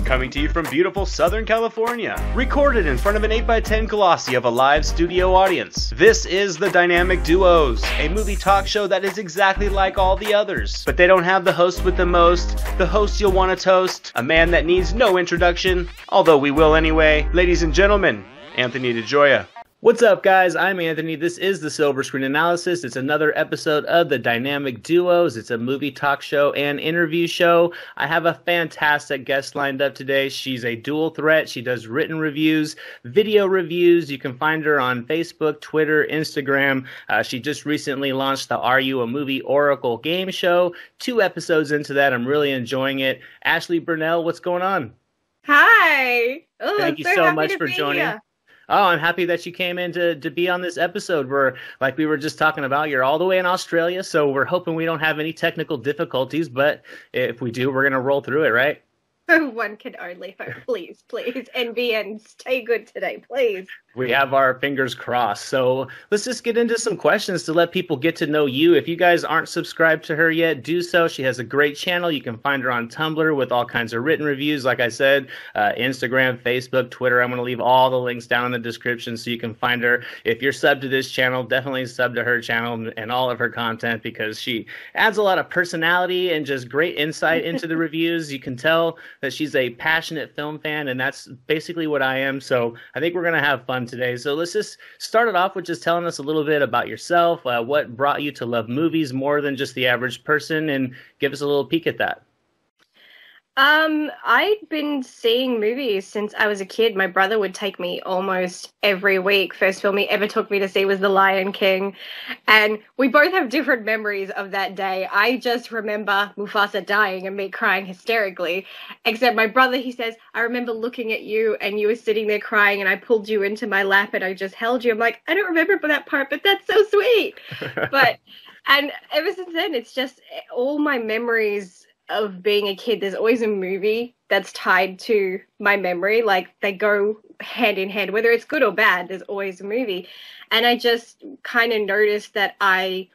Coming to you from beautiful Southern California, recorded in front of an 8x10 glossy of a live studio audience. This is The Dynamic Duos, a movie talk show that is exactly like all the others. But they don't have the host with the most, the host you'll want to toast, a man that needs no introduction, although we will anyway. Ladies and gentlemen, Anthony DeGioia. What's up, guys? I'm Anthony. This is the Silver Screen Analysis. It's another episode of The Dynamic Duos. It's a movie talk show and interview show. I have a fantastic guest lined up today. She's a dual threat. She does written reviews, video reviews. You can find her on Facebook, Twitter, Instagram. She just recently launched the Are You a Movie Oracle game show. 2 episodes into that. I'm really enjoying it. Ashleigh Burnell, what's going on? Hi. Oh, Thank you so much for joining. Here. Oh, I'm happy that you came in to be on this episode where, like we were just talking about, you're all the way in Australia, so we're hoping we don't have any technical difficulties, but if we do, we're going to roll through it, right? One can only hope. Please, NBN, stay good today, please. We have our fingers crossed. So let's just get into some questions to let people get to know you. If you guys aren't subscribed to her yet, do so. She has a great channel. You can find her on Tumblr with all kinds of written reviews. Like I said, Instagram, Facebook, Twitter. I'm going to leave all the links down in the description so you can find her. If you're subbed to this channel, definitely sub to her channel and all of her content because she adds a lot of personality and just great insight into the reviews. You can tell that she's a passionate film fan, and that's basically what I am. So I think we're going to have fun today. So let's just start it off with just telling us a little bit about yourself, what brought you to love movies more than just the average person, and give us a little peek at that. I'd been seeing movies since I was a kid. My brother would take me almost every week. First film he ever took me to see was The Lion King. And we both have different memories of that day. I just remember Mufasa dying and me crying hysterically. Except my brother, he says, I remember looking at you and you were sitting there crying and I pulled you into my lap and I just held you. I'm like, I don't remember that part, but that's so sweet. And ever since then, it's just all my memories of being a kid. There's always a movie that's tied to my memory. Like, they go hand in hand, whether it's good or bad, there's always a movie. And I just kind of noticed that I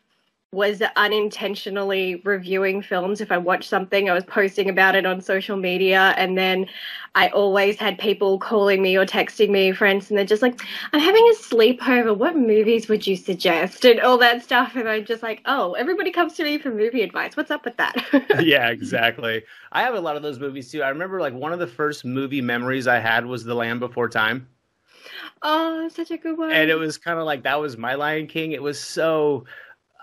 was unintentionally reviewing films. If I watched something, I was posting about it on social media, and then I always had people calling me or texting me, friends, and they're just like, I'm having a sleepover, what movies would you suggest? And all that stuff, and I'm just like, oh, everybody comes to me for movie advice. What's up with that? Yeah, exactly. I have a lot of those movies too. I remember like one of the first movie memories I had was The Land Before Time. Oh, such a good one. And it was kind of like, that was my Lion King. It was so...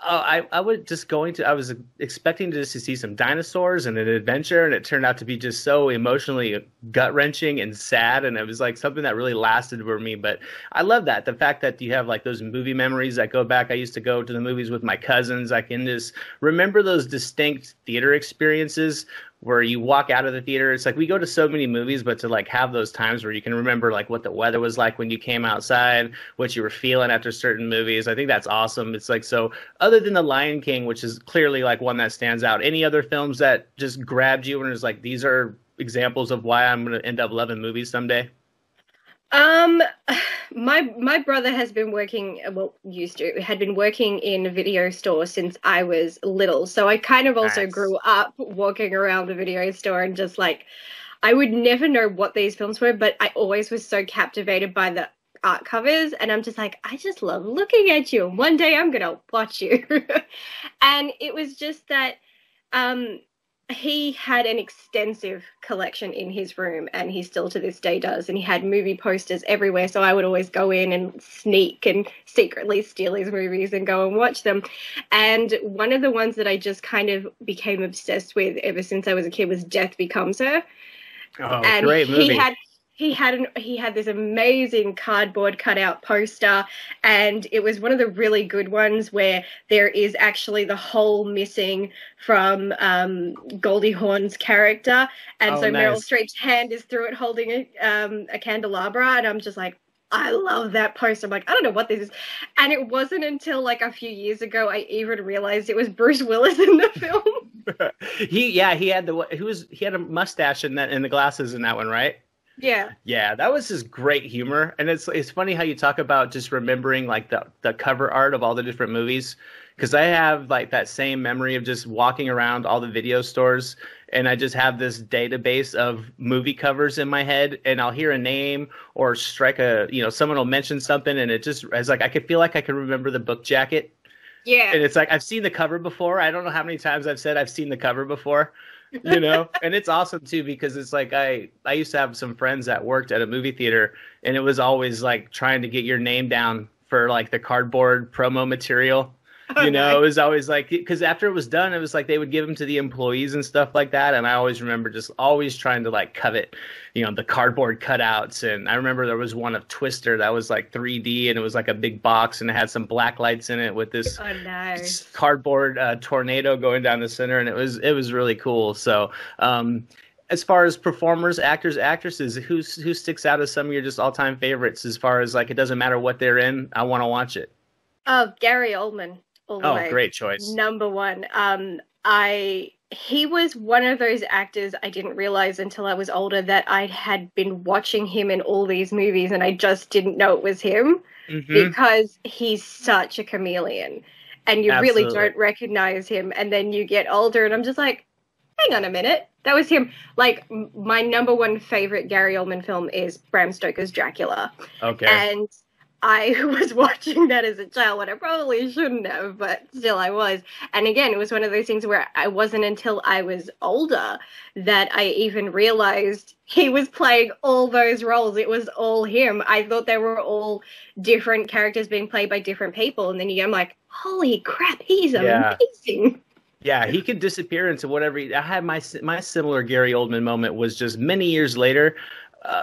I was expecting to see some dinosaurs and an adventure, and it turned out to be just so emotionally gut-wrenching and sad, and it was like something that really lasted for me. But I love that, the fact that you have like those movie memories that go back. I used to go to the movies with my cousins. I can just remember those distinct theater experiences where you walk out of the theater. It's like we go to so many movies, but to like have those times where you can remember like what the weather was like when you came outside, what you were feeling after certain movies. I think that's awesome. It's like, so other than The Lion King, which is clearly like one that stands out, any other films that just grabbed you and it's like, these are examples of why I'm going to end up loving movies someday? My brother has been working, had been working in a video store since I was little. So I kind of also grew up walking around the video store and just like, I would never know what these films were, but I always was so captivated by the art covers. And I'm just like, I just love looking at you. And one day I'm going to watch you. And it was just that, he had an extensive collection in his room, and he still to this day does, and he had movie posters everywhere, so I would always go in and sneak and secretly steal his movies and go and watch them. And one of the ones that I just kind of became obsessed with ever since I was a kid was Death Becomes Her. Oh, and great movie. He had this amazing cardboard cutout poster, and it was one of the really good ones where there is actually the hole missing from Goldie Hawn's character, and so nice. Meryl Streep's hand is through it holding a candelabra, and I'm just like, I love that poster. I'm like, I don't know what this is. And it wasn't until like a few years ago I even realized it was Bruce Willis in the film. He had a mustache in the glasses in that one, right? Yeah, that was just great humor. And it's funny how you talk about just remembering like the cover art of all the different movies. because I have like that same memory of just walking around all the video stores, and I just have this database of movie covers in my head, and I'll hear a name or strike someone will mention something, and it's like I could feel like I could remember the book jacket. Yeah. And it's like I've seen the cover before. I don't know how many times I've said I've seen the cover before. And it's awesome too, because it's like I used to have some friends that worked at a movie theater, and it was always like trying to get your name down for like the cardboard promo material. Nice. It was always like, because after it was done, it was like they would give them to the employees and stuff like that. And I always remember just always trying to like covet, the cardboard cutouts. And I remember there was one of Twister that was like 3D, and it was like a big box, and it had some black lights in it with this nice cardboard tornado going down the center. And it was really cool. So, as far as performers, actors, actresses, who sticks out as some of your just all-time favorites? As far as like, it doesn't matter what they're in, I want to watch it. Oh, Gary Oldman. Great choice. Number one. He was one of those actors I didn't realize until I was older that I had been watching him in all these movies, and I just didn't know it was him because he's such a chameleon, and you really don't recognize him. And then you get older, and I'm just like, hang on a minute, that was him. Like, my number one favorite Gary Oldman film is Bram Stoker's Dracula. Okay. And I was watching that as a child when I probably shouldn't have, but still I was. And again, it was one of those things where I wasn't until I was older that I even realized he was playing all those roles. It was all him. I thought they were all different characters being played by different people. And then I'm like, holy crap, he's amazing. Yeah, he could disappear into whatever. I had my similar Gary Oldman moment was just many years later.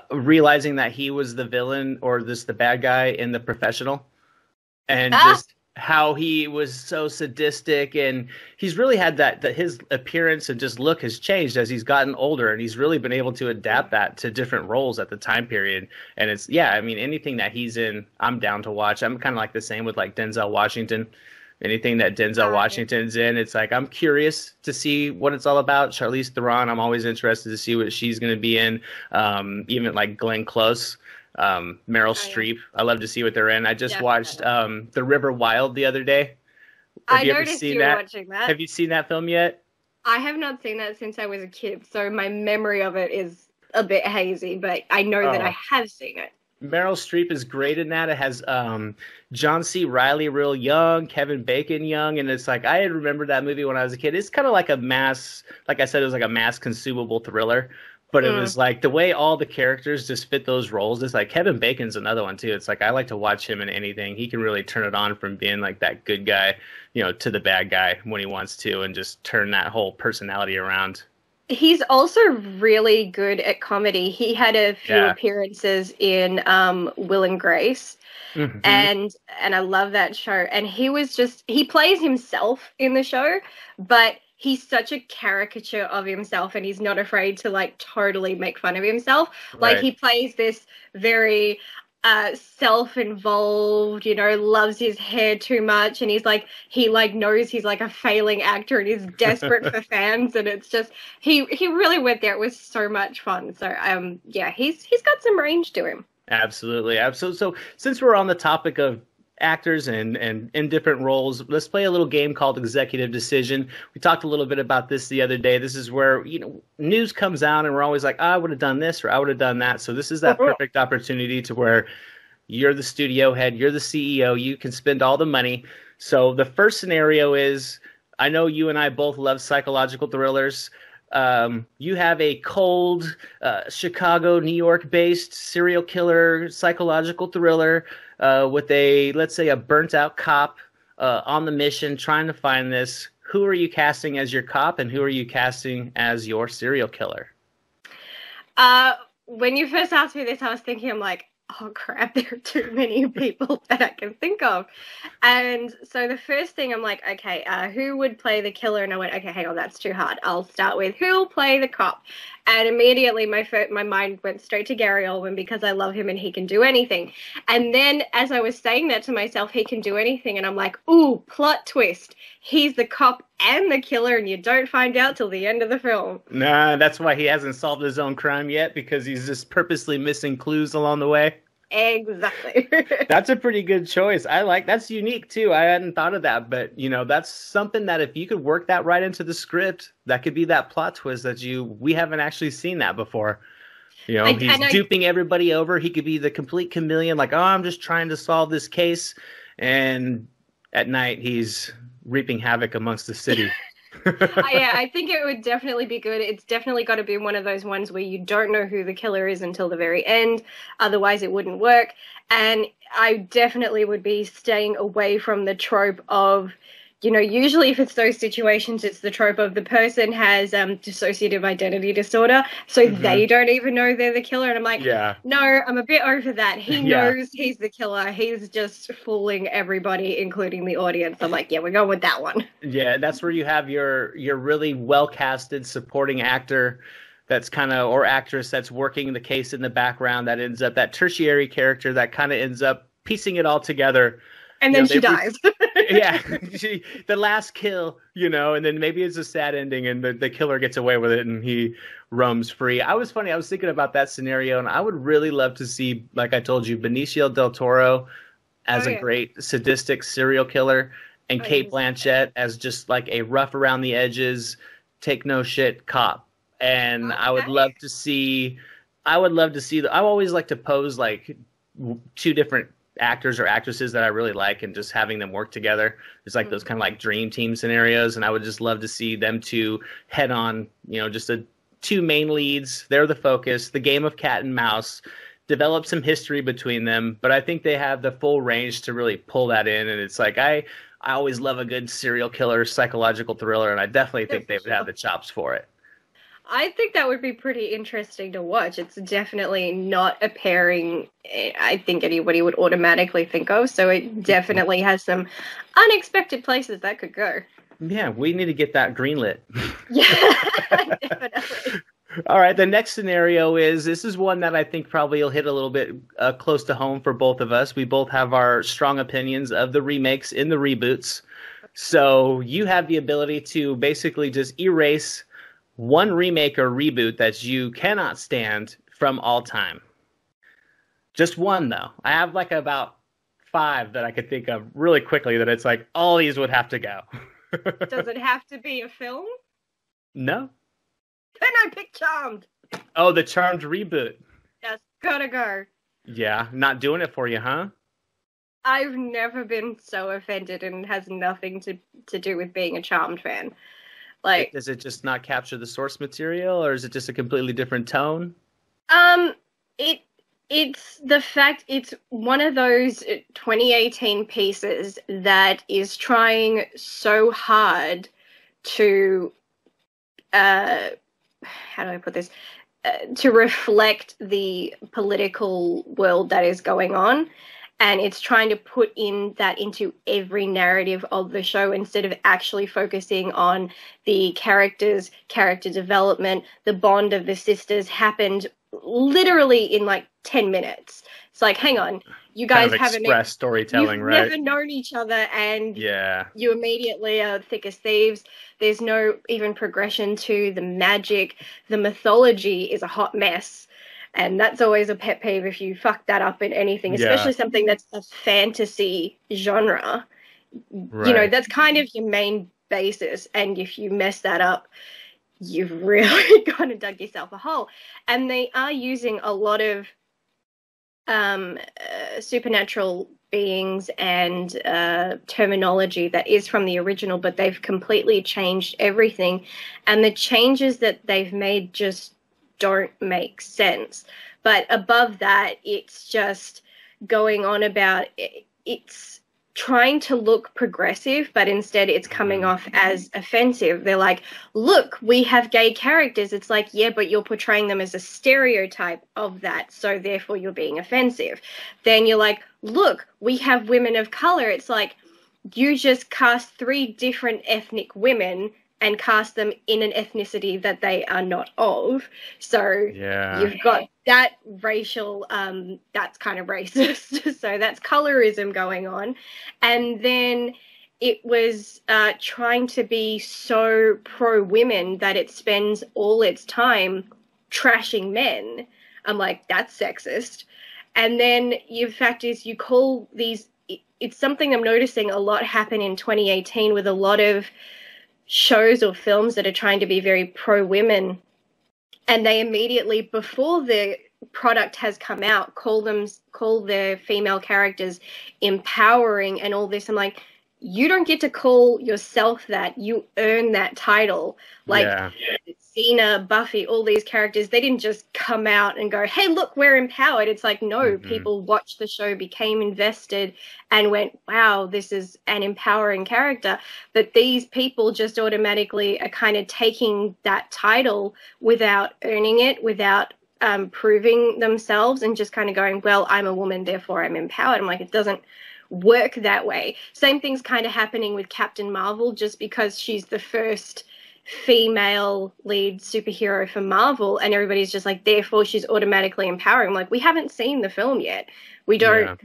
Realizing that he was the villain or the bad guy in The Professional, and just how he was so sadistic, and he's really had that his appearance and just look has changed as he's gotten older, and he's really been able to adapt that to different roles at the time period. And it's anything that he's in, I'm down to watch. I'm kind of like the same with like Denzel Washington. Anything that Denzel Washington's in, it's like I'm curious to see what it's all about. Charlize Theron, I'm always interested to see what she's going to be in. Even like Glenn Close, Meryl Streep. I love to see what they're in. I just watched The River Wild the other day. I noticed you were watching that. Have you seen that film yet? I have not seen that since I was a kid, so my memory of it is a bit hazy, but I know that I have seen it. Meryl Streep is great in that. It has John C. Reilly real young, Kevin Bacon young, and it's like I had remembered that movie when I was a kid. It's kind of like a mass, like I said, it was like a mass consumable thriller, but it was like the way all the characters just fit those roles. It's like Kevin Bacon's another one too. It's like I like to watch him in anything. He can really turn it on from being like that good guy, to the bad guy when he wants to, and just turn that whole personality around. He's also really good at comedy. He had a few appearances in Will and Grace, and I love that show. And he plays himself in the show, but he's such a caricature of himself, and he's not afraid to like totally make fun of himself. Right. Like he plays this very self-involved, loves his hair too much, and he knows he's like a failing actor and he's desperate for fans, and it's just he really went there. It was so much fun. So he's got some range to him. Absolutely. So since we're on the topic of actors and in different roles, let's play a little game called Executive Decision. We talked a little bit about this the other day. This is where news comes out and we're always like, I would have done this or I would have done that. So this is that perfect opportunity to where you're the studio head, you're the CEO, you can spend all the money. So the first scenario is, I know you and I both love psychological thrillers. You have a cold Chicago, New York based serial killer psychological thriller with let's say a burnt out cop on the mission trying to find this. Who are you casting as your cop, and who are you casting as your serial killer? When you first asked me this, I was thinking, I'm like, oh crap, there are too many people that I can think of. And so the first thing I'm like, okay, who would play the killer? And I went, okay, hang on, that's too hard. I'll start with who'll play the cop. And immediately my mind went straight to Gary Oldman because I love him and he can do anything. And then as I was saying that to myself, he can do anything. And I'm like, ooh, plot twist. He's the cop and the killer, and you don't find out till the end of the film. Nah, that's why he hasn't solved his own crime yet, because he's just purposely missing clues along the way. Exactly. That's a pretty good choice. That's unique too. I hadn't thought of that, but that's something that if you could work that right into the script, that could be that plot twist that we haven't actually seen that before. He's duping everybody over. He could be the complete chameleon, like, oh, I'm just trying to solve this case, and at night he's reaping havoc amongst the city. Yeah, I think it would definitely be good. It's definitely got to be one of those ones where you don't know who the killer is until the very end. Otherwise, it wouldn't work. And I definitely would be staying away from the trope of, usually if it's those situations, it's the trope of the person has dissociative identity disorder, so they don't even know they're the killer. And I'm like, no, I'm a bit over that. He knows he's the killer. He's just fooling everybody, including the audience. I'm like, yeah, we're going with that one. Yeah, that's where you have your really well-casted supporting actor that's or actress that's working the case in the background, that ends up that tertiary character that kind of ends up piecing it all together. And then she dies. Yeah, the last kill, and then maybe it's a sad ending and the killer gets away with it and he roams free. I was thinking about that scenario, and I would really love to see, like I told you, Benicio del Toro as a great sadistic serial killer, and Cate Blanchett as just like a rough around the edges, take no shit cop. And I would love to see, I always like to pose like two different actors or actresses that I really like and just having them work together. It's like those kind of like dream team scenarios, and I would just love to see them two head on, just two main leads. They're the focus, the game of cat and mouse, develop some history between them, but I think they have the full range to really pull that in. And it's like I always love a good serial killer psychological thriller, and I definitely think they would have the chops for it. I think that would be pretty interesting to watch. It's definitely not a pairing I think anybody would automatically think of, so it definitely has some unexpected places that could go. Yeah, we need to get that greenlit. Yeah, definitely. All right, the next scenario this is one that I think probably will hit a little bit close to home for both of us. We both have our strong opinions of the remakes in the reboots. So you have the ability to basically just erase one remake or reboot that you cannot stand from all time. Just one, though. I have like about 5 that I could think of really quickly that it's like, all these would have to go. Does it have to be a film? No. Then I pick Charmed. Oh, the Charmed reboot. That's gotta go. Yeah, not doing it for you, huh? I've never been so offended, and it has nothing to do with being a Charmed fan. Like, does it just not capture the source material, or is it just a completely different tone? It's the fact it's one of those 2018 pieces that is trying so hard to how do I put this? To reflect the political world that is going on. And it's trying to put into every narrative of the show instead of actually focusing on the characters, character development. The bond of the sisters happened literally in like 10 minutes. It's like, hang on, you guys haven't express storytelling, right? You've never known each other, and you immediately are thick as thieves. There's no even progression to the magic. The mythology is a hot mess. And that's always a pet peeve if you fuck that up in anything, especially something that's a fantasy genre. Right. That's kind of your main basis. And if you mess that up, you've really kind of dug yourself a hole. And they are using a lot of supernatural beings and terminology that is from the original, but they've completely changed everything. And the changes that they've made just don't make sense. But above that, it's just going on about it's trying to look progressive, but instead it's coming off as offensive. They're like, look, we have gay characters. It's like, yeah, but you're portraying them as a stereotype of that, so therefore you're being offensive. Then you're like, look, we have women of color. It's like, you just cast 3 different ethnic women and cast them in an ethnicity that they are not of. So you've got that racial, that's kind of racist. So that's colorism going on. And then it was trying to be so pro-women that it spends all its time trashing men. I'm like, that's sexist. And then the fact is you call these, it's something I'm noticing a lot happen in 2018 with a lot of shows or films that are trying to be very pro-women, and they immediately, before the product has come out, call their female characters empowering and all this. I'm like, you don't get to call yourself that. You earn that title. Like, Cena, Buffy, all these characters, they didn't just come out and go, hey, look, we're empowered. It's like, no, people watched the show, became invested, and went, wow, this is an empowering character. But these people just automatically are kind of taking that title without earning it, without proving themselves, and just kind of going, well, I'm a woman, therefore I'm empowered. I'm like, it doesn't work that way. Same thing's kind of happening with Captain Marvel. Just because she's the first female lead superhero for Marvel, and everybody's just like, therefore she's automatically empowering. I'm like, we haven't seen the film yet. We don't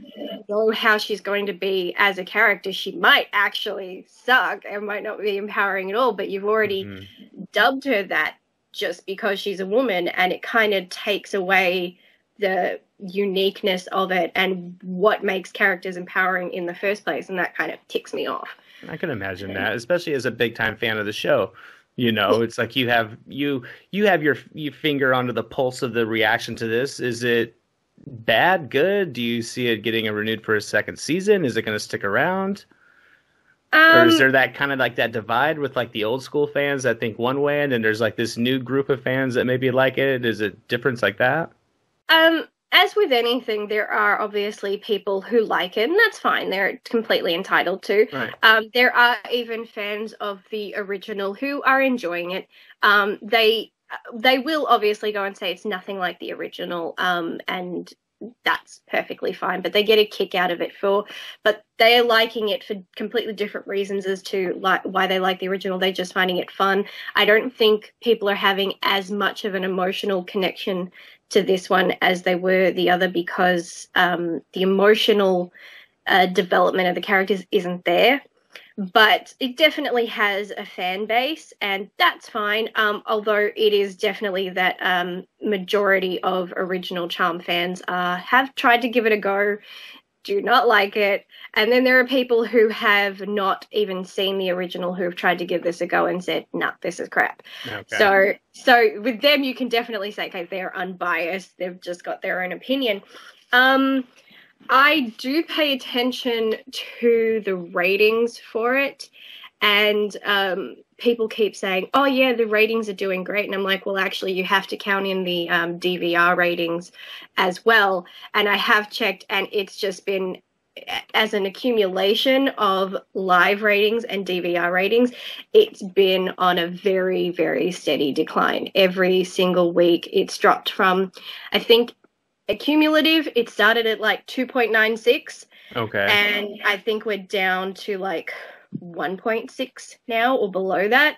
know how she's going to be as a character. She might actually suck and might not be empowering at all, but you've already dubbed her that just because she's a woman, and it kind of takes away the uniqueness of it and what makes characters empowering in the first place, and that kind of ticks me off. I can imagine that, especially as a big time fan of the show. You know, it's like you have your finger onto the pulse of the reaction to this. Is it bad, good? Do you see it getting renewed for a second season? Is it going to stick around? Or is there that kind of like that divide with like the old school fans that think one way, and then there's like this new group of fans that maybe like it? Is it difference like that? As with anything, there are obviously people who like it, and that's fine. They're completely entitled to. Right. There are even fans of the original who are enjoying it. They will obviously go and say it's nothing like the original, and that's perfectly fine. But they get a kick out of it but they are liking it for completely different reasons as to why they like the original. They're just finding it fun. I don't think people are having as much of an emotional connection to this one as they were the other, because the emotional development of the characters isn't there. But it definitely has a fan base, and that's fine. Although it is definitely that majority of original Charm fans have tried to give it a go, do not like it. And then there are people who have not even seen the original who have tried to give this a go and said, nah, this is crap. Okay. So with them, you can definitely say, okay, they're unbiased. They've just got their own opinion. I do pay attention to the ratings for it, and people keep saying, oh yeah, the ratings are doing great. And I'm like, well, actually you have to count in the DVR ratings as well. And I have checked, and it's just been, as an accumulation of live ratings and DVR ratings, it's been on a very, very steady decline. Every single week it's dropped from, I think, cumulative, it started at like 2.96. Okay. And I think we're down to like 1.6 now or below that.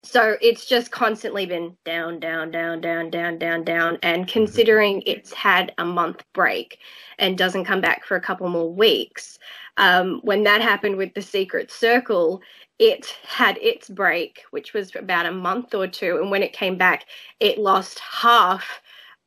So it's just constantly been down, down, down, down, down, down, down. And considering it's had a month break and doesn't come back for a couple more weeks, when that happened with The Secret Circle, it had its break, which was about a month or two. And when it came back, it lost half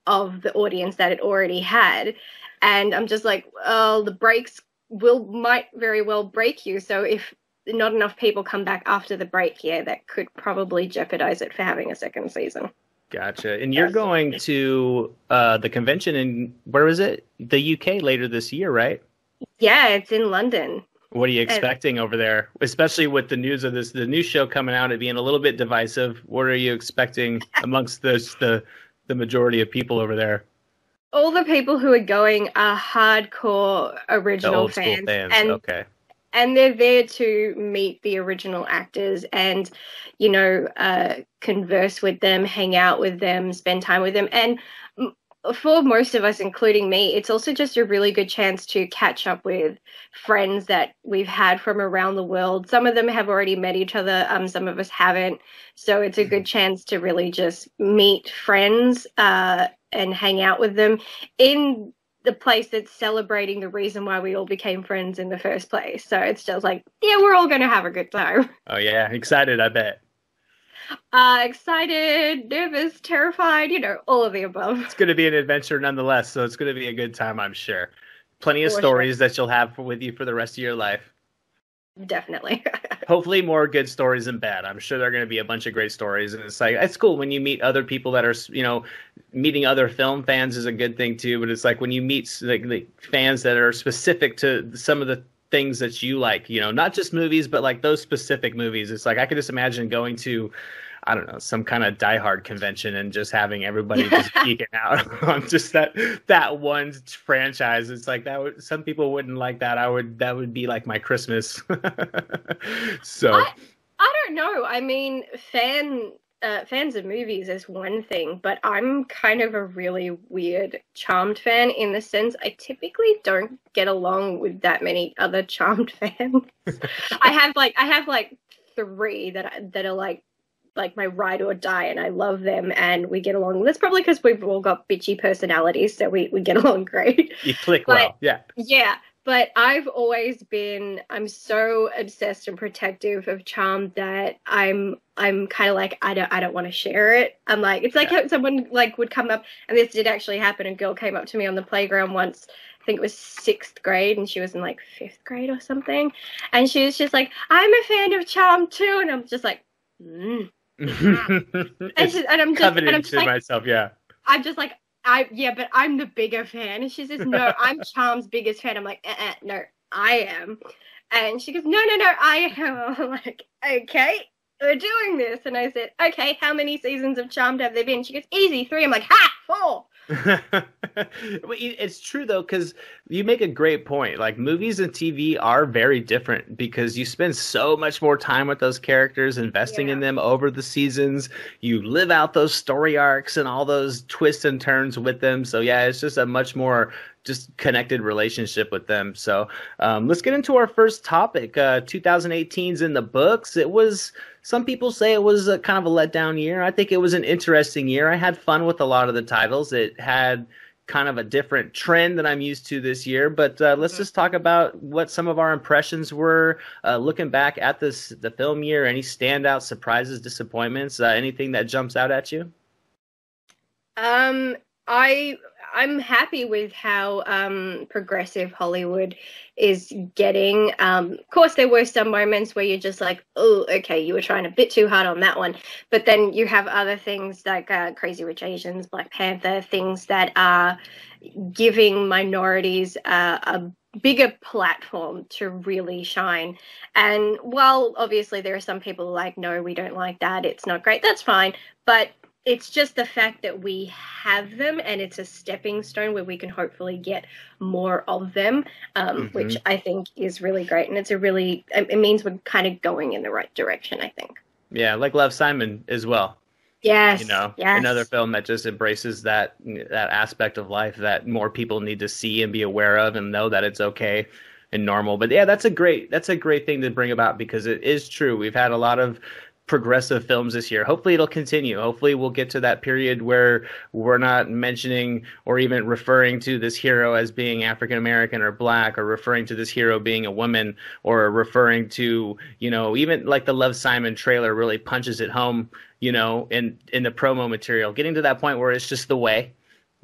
of the audience that it already had. And I'm just like, oh, the breaks might very well break you. So if not enough people come back after the break, that could probably jeopardize it for having a second season. Gotcha. And you're going to the convention in, where is it? The UK later this year, right? Yeah, it's in London. What are you expecting over there? Especially with the news of the new show coming out, it being a little bit divisive. What are you expecting amongst the majority of people over there? All the people who are going are hardcore original fans. And, okay. And they're there to meet the original actors and, converse with them, hang out with them, spend time with them. And for most of us, including me, it's also just a really good chance to catch up with friends that we've had from around the world. Some of them have already met each other. Some of us haven't. So it's a good chance to really just meet friends and hang out with them in the place that's celebrating the reason why we all became friends in the first place. So it's just like, yeah, we're all going to have a good time. Oh, yeah. Excited, I bet. Excited, nervous, terrified, all of the above. It's going to be an adventure nonetheless, so it's going to be a good time, I'm sure. Plenty of For sure. stories that you'll have with you for the rest of your life. Definitely. Hopefully more good stories than bad. I'm sure there are going to be a bunch of great stories. And it's like, it's cool when you meet other people that are, meeting other film fans is a good thing too. But it's like when you meet like fans that are specific to some of the things that you like, not just movies, but like those specific movies. It's like, I could just imagine going to, I don't know, some kind of Die Hard convention and just having everybody just geeking out on just that one franchise. It's like some people wouldn't like that. That would be like my Christmas. So I don't know. I mean, fans of movies is one thing, but I'm kind of a really weird Charmed fan in the sense I typically don't get along with that many other Charmed fans. I have like three that are like my ride or die, and I love them and we get along. That's probably because we've all got bitchy personalities, so we get along great. You click well, yeah. Yeah, but I'm so obsessed and protective of Charm that I'm kind of like, I don't want to share it. I'm like, it's like how someone like would come up, and this did actually happen. A girl came up to me on the playground once, I think it was 6th grade, and she was in like 5th grade or something, and she was just like, I'm a fan of Charm too, and I'm just like, and I'm just like, myself, yeah. I'm just like, but I'm the bigger fan. And she says, no, I'm Charm's biggest fan. I'm like, no, I am. And she goes, no, I am. I'm like, okay, we're doing this. And I said, okay, how many seasons of Charmed have there been? She goes, easy, 3. I'm like, 4. It's true though, because you make a great point. Like, movies and TV are very different because you spend so much more time with those characters, investing in them over the seasons. You live out those story arcs and all those twists and turns with them. So yeah, it's just a much more just connected relationship with them. So let's get into our first topic. 2018's in the books. Some people say it was a kind of a letdown year. I think it was an interesting year. I had fun with a lot of the titles. It had kind of a different trend than I'm used to this year. But let's just talk about what some of our impressions were looking back at the film year. Any standout surprises, disappointments, anything that jumps out at you? I'm happy with how progressive Hollywood is getting. Of course, there were some moments where you're just like, oh, okay, you were trying a bit too hard on that one. But then you have other things like Crazy Rich Asians, Black Panther, things that are giving minorities a bigger platform to really shine. And while obviously there are some people like, no, we don't like that, it's not great, that's fine. But it's just the fact that we have them, and it's a stepping stone where we can hopefully get more of them, which I think is really great. And it means we're kind of going in the right direction, I think. Yeah, like Love, Simon as well. Yes. Another film that just embraces that aspect of life that more people need to see and be aware of and know that it's okay and normal. But yeah, that's a great thing to bring about, because it is true. We've had a lot of progressive films this year. Hopefully it'll continue. Hopefully we'll get to that period where we're not mentioning or even referring to this hero as being African American or black, or referring to this hero being a woman, or referring to, even like the Love, Simon trailer really punches it home, in the promo material, getting to that point where it's just the way,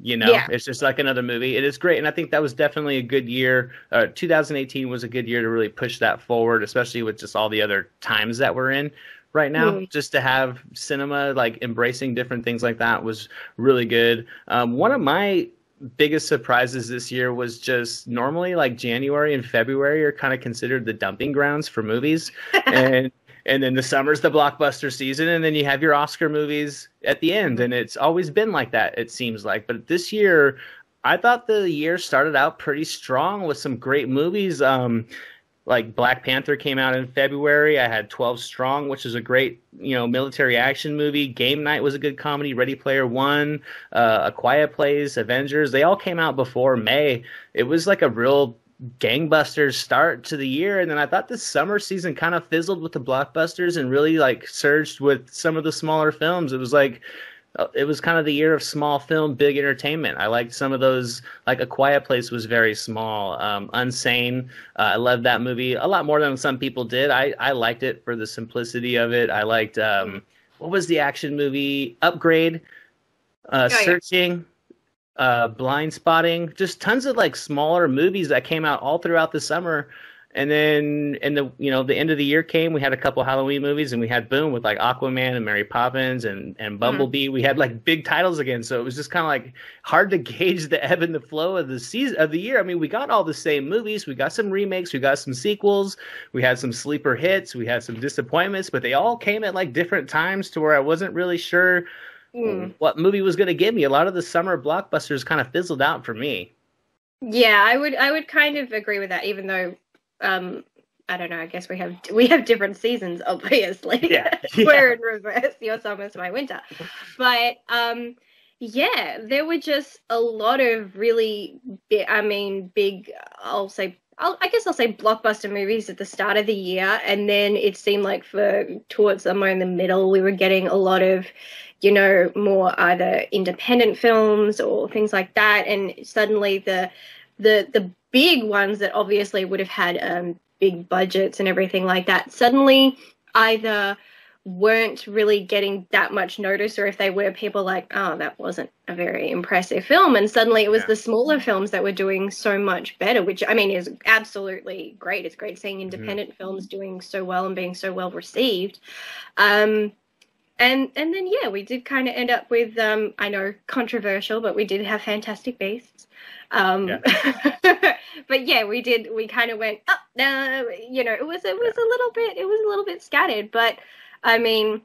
It's just like another movie. It is great. And I think that was definitely a good year. 2018 was a good year to really push that forward, especially with just all the other times that we're in right now. Just to have cinema like embracing different things like that was really good. One of my biggest surprises this year was just normally like January and February are kind of considered the dumping grounds for movies. And then the summer's the blockbuster season, and then you have your Oscar movies at the end. And it's always been like that, it seems like. But this year, I thought the year started out pretty strong with some great movies. Like Black Panther came out in February. I had 12 Strong, which is a great, military action movie. Game Night was a good comedy. Ready Player One, A Quiet Place, Avengers. They all came out before May. It was like a real gangbusters start to the year. And then I thought this summer season kind of fizzled with the blockbusters and really like surged with some of the smaller films. It was kind of the year of small film, big entertainment. I liked some of those, like A Quiet Place was very small. Unsane, I loved that movie a lot more than some people did. I liked it for the simplicity of it. I liked what was the action movie? Upgrade, Searching, Blind Spotting, just tons of like smaller movies that came out all throughout the summer. And then the end of the year came, we had a couple Halloween movies, and we had boom with like Aquaman and Mary Poppins and Bumblebee. We had like big titles again, so it was just kind of like hard to gauge the ebb and the flow of the season of the year. I mean, we got all the same movies, we got some remakes, we got some sequels, we had some sleeper hits, we had some disappointments, but they all came at like different times to where I wasn't really sure what movie was going to give me. A lot of the summer blockbusters kind of fizzled out for me. Yeah, I would kind of agree with that, even though I don't know, I guess we have different seasons, obviously. Yeah. We're in reverse, your summer's my winter. But yeah, there were just a lot of really big, I'll say blockbuster movies at the start of the year, and then it seemed like towards somewhere in the middle we were getting a lot of, more either independent films or things like that, and suddenly the big ones that obviously would have had big budgets and everything like that suddenly either weren't really getting that much notice, or if they were, people like, oh, that wasn't a very impressive film, and suddenly it was the smaller films that were doing so much better, which I mean is absolutely great. It's great seeing independent films doing so well and being so well received. And then we did kind of end up with I know controversial, but we did have Fantastic Beasts. But yeah, we kind of went up. It was a little bit scattered, but I mean,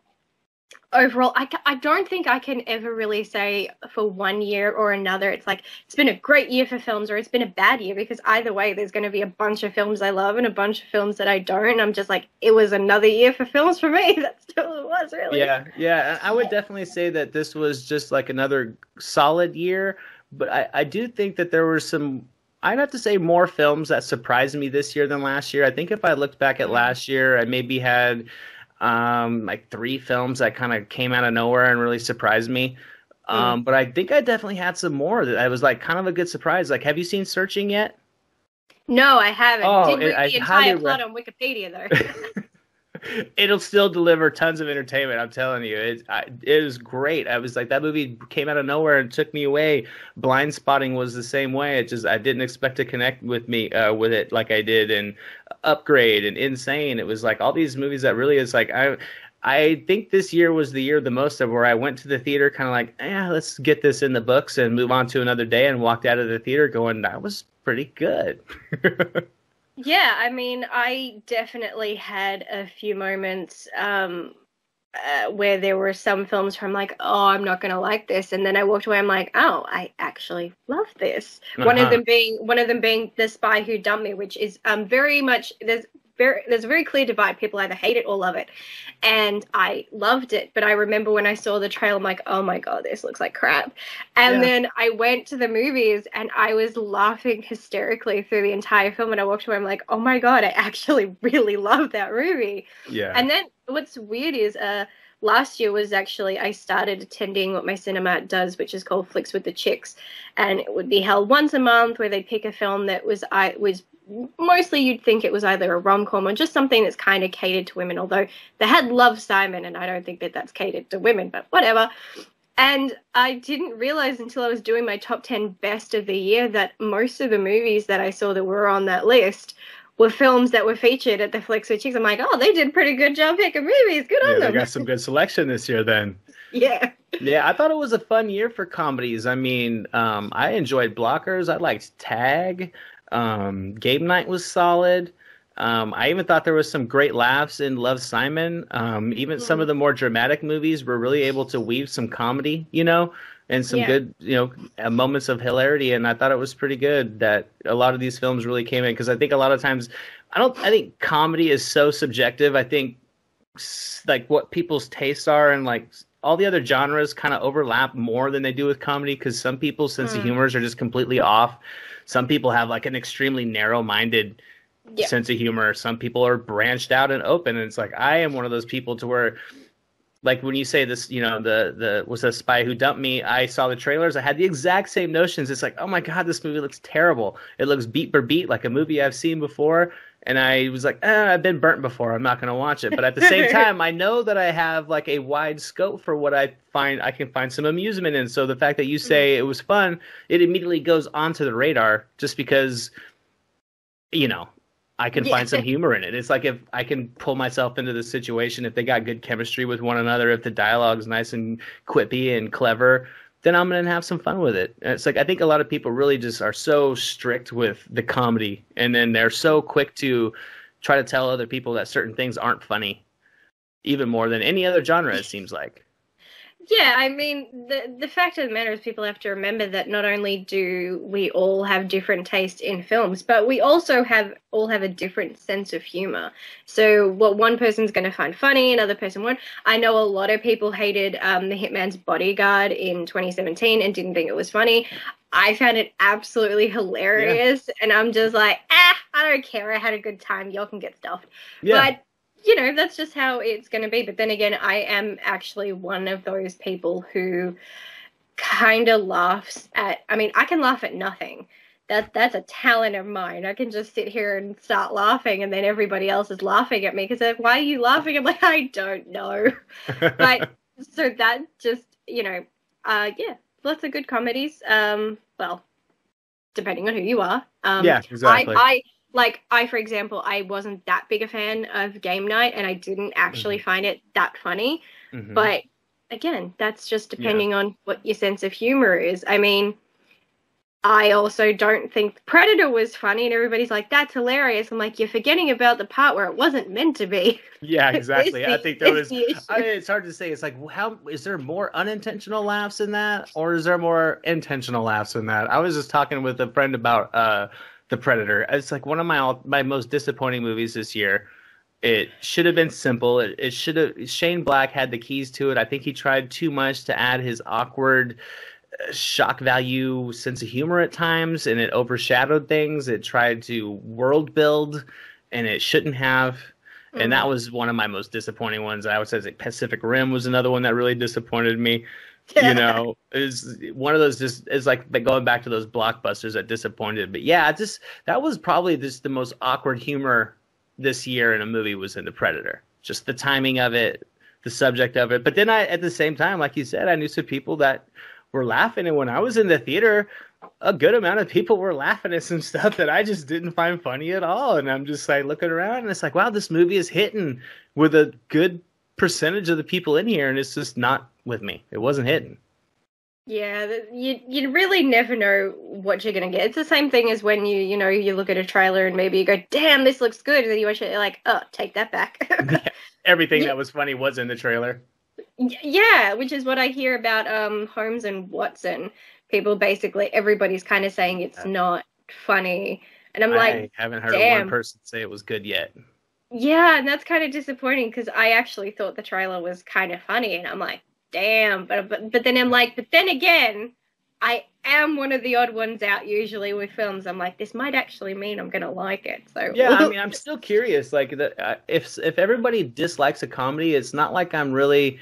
overall, I don't think I can ever really say for one year or another it's like it's been a great year for films or it's been a bad year, because either way there's going to be a bunch of films I love and a bunch of films that I don't, and I'm just like, it was another year for films for me. That's still it was, really. Yeah, I would definitely say that this was just like another solid year, but I do think that there were some, I'd have to say, more films that surprised me this year than last year. I think if I looked back at last year, I maybe had like 3 films that kind of came out of nowhere and really surprised me. But I think I definitely had some more that I was like kind of a good surprise. Like, have you seen Searching yet? No, I haven't. Oh, Didn't read the entire plot on Wikipedia though. It'll still deliver tons of entertainment, I'm telling you. It was great. I was like, that movie came out of nowhere and took me away. Blind Spotting was the same way. It just, I didn't expect to connect with me with it like I did. And Upgrade and Insane. It was like all these movies that really is like, I think this year was the year the most of where I went to the theater kind of like, let's get this in the books and move on to another day, and walked out of the theater going, that was pretty good. Yeah, I mean, I definitely had a few moments where there were some films where I'm like, oh, I'm not going to like this. And then I walked away, I'm like, oh, I actually love this. One of them being The Spy Who Dumped Me, which is very much, there's a very clear divide. People either hate it or love it. And I loved it. But I remember when I saw the trailer, I'm like, oh my God, this looks like crap. And then I went to the movies and I was laughing hysterically through the entire film. And I walked away, I'm like, oh my God, I actually really love that movie. Yeah. And then what's weird is last year was actually, I started attending what my cinema does, which is called Flicks with the Chicks. And it would be held once a month where they'd pick a film that was mostly you'd think it was either a rom-com or just something that's kind of catered to women, although they had Love, Simon, and I don't think that that's catered to women, but whatever. And I didn't realize until I was doing my top 10 best of the year that most of the movies that I saw that were on that list were films that were featured at the Flicks with Chicks. I'm like, oh, they did a pretty good job picking movies. Good on them. They got some good selection this year then. Yeah. Yeah, I thought it was a fun year for comedies. I mean, I enjoyed Blockers. I liked Tag. Game Night was solid. I even thought there was some great laughs in Love, Simon. Even some of the more dramatic movies were really able to weave some comedy, and some good, moments of hilarity. And I thought it was pretty good that a lot of these films really came in, because I think a lot of times, I think comedy is so subjective. I think like what people's tastes are and like all the other genres kind of overlap more than they do with comedy, because some people's sense of humors are just completely off. Some people have like an extremely narrow-minded sense of humor. Some people are branched out and open. And it's like, I am one of those people to where, like when you say this, the was a Spy Who Dumped Me, I saw the trailers. I had the exact same notions. It's like, oh my God, this movie looks terrible. It looks beat for beat like a movie I've seen before. And I was like, I've been burnt before. I'm not going to watch it. But at the same time, I know that I have like a wide scope for what I can find some amusement in. So the fact that you say it was fun, it immediately goes onto the radar just because, I can find some humor in it. It's like if I can pull myself into the situation, if they got good chemistry with one another, if the dialogue's nice and quippy and clever, then I'm going to have some fun with it. And it's like, I think a lot of people really just are so strict with the comedy, and then they're so quick to try to tell other people that certain things aren't funny, even more than any other genre, it seems like. Yeah, I mean, the fact of the matter is people have to remember that not only do we all have different taste in films, but we also all have a different sense of humor. So what one person's going to find funny, another person won't. I know a lot of people hated The Hitman's Bodyguard in 2017 and didn't think it was funny. I found it absolutely hilarious, and I'm just like, I don't care. I had a good time. Y'all can get stuffed. Yeah. But that's just how it's going to be. But then again, I am actually one of those people who kind of laughs at, I can laugh at nothing. That's a talent of mine. I can just sit here and start laughing, and then everybody else is laughing at me because they're like, why are you laughing? I'm like, I don't know. But so that just, lots of good comedies. Well, depending on who you are. Yeah, exactly. For example, I wasn't that big a fan of Game Night, and I didn't actually find it that funny. Mm-hmm. But again, that's just depending on what your sense of humor is. I mean, I also don't think Predator was funny, and everybody's like, that's hilarious. I'm like, you're forgetting about the part where it wasn't meant to be. Yeah, exactly. I think there was, it's hard to say. It's like, how is there more unintentional laughs in that, or is there more intentional laughs in that? I was just talking with a friend about The Predator. It's like one of my most disappointing movies this year. It should have been simple. It should have. Shane Black had the keys to it. I think he tried too much to add his awkward shock value sense of humor at times, and it overshadowed things. It tried to world build, and it shouldn't have. And that was one of my most disappointing ones. I would say Pacific Rim was another one that really disappointed me. Is one of those, just is like going back to those blockbusters that disappointed. But yeah, that was probably just the most awkward humor this year in a movie was in The Predator. Just the timing of it, the subject of it. But then at the same time, like you said, I knew some people that were laughing, and when I was in the theater, a good amount of people were laughing at some stuff that I just didn't find funny at all. And I'm just like looking around, and it's like, wow, this movie is hitting with a good percentage of the people in here, and it's just not with me. It wasn't hitting. Yeah, you really never know what you're going to get. It's the same thing as when you look at a trailer and maybe you go, damn, this looks good, and then you watch it, you're like, oh, take that back. Everything that was funny was in the trailer. Yeah, which is what I hear about Holmes and Watson. People basically, everybody's kind of saying it's not funny, and I'm like, I haven't heard of one person say it was good yet. Yeah, and that's kind of disappointing because I actually thought the trailer was kind of funny, and I'm like, damn. But then I'm like, but then again, I am one of the odd ones out usually with films. I'm like, this might actually mean I'm gonna like it. So yeah, I mean, I'm still curious. Like, if everybody dislikes a comedy, it's not like I'm really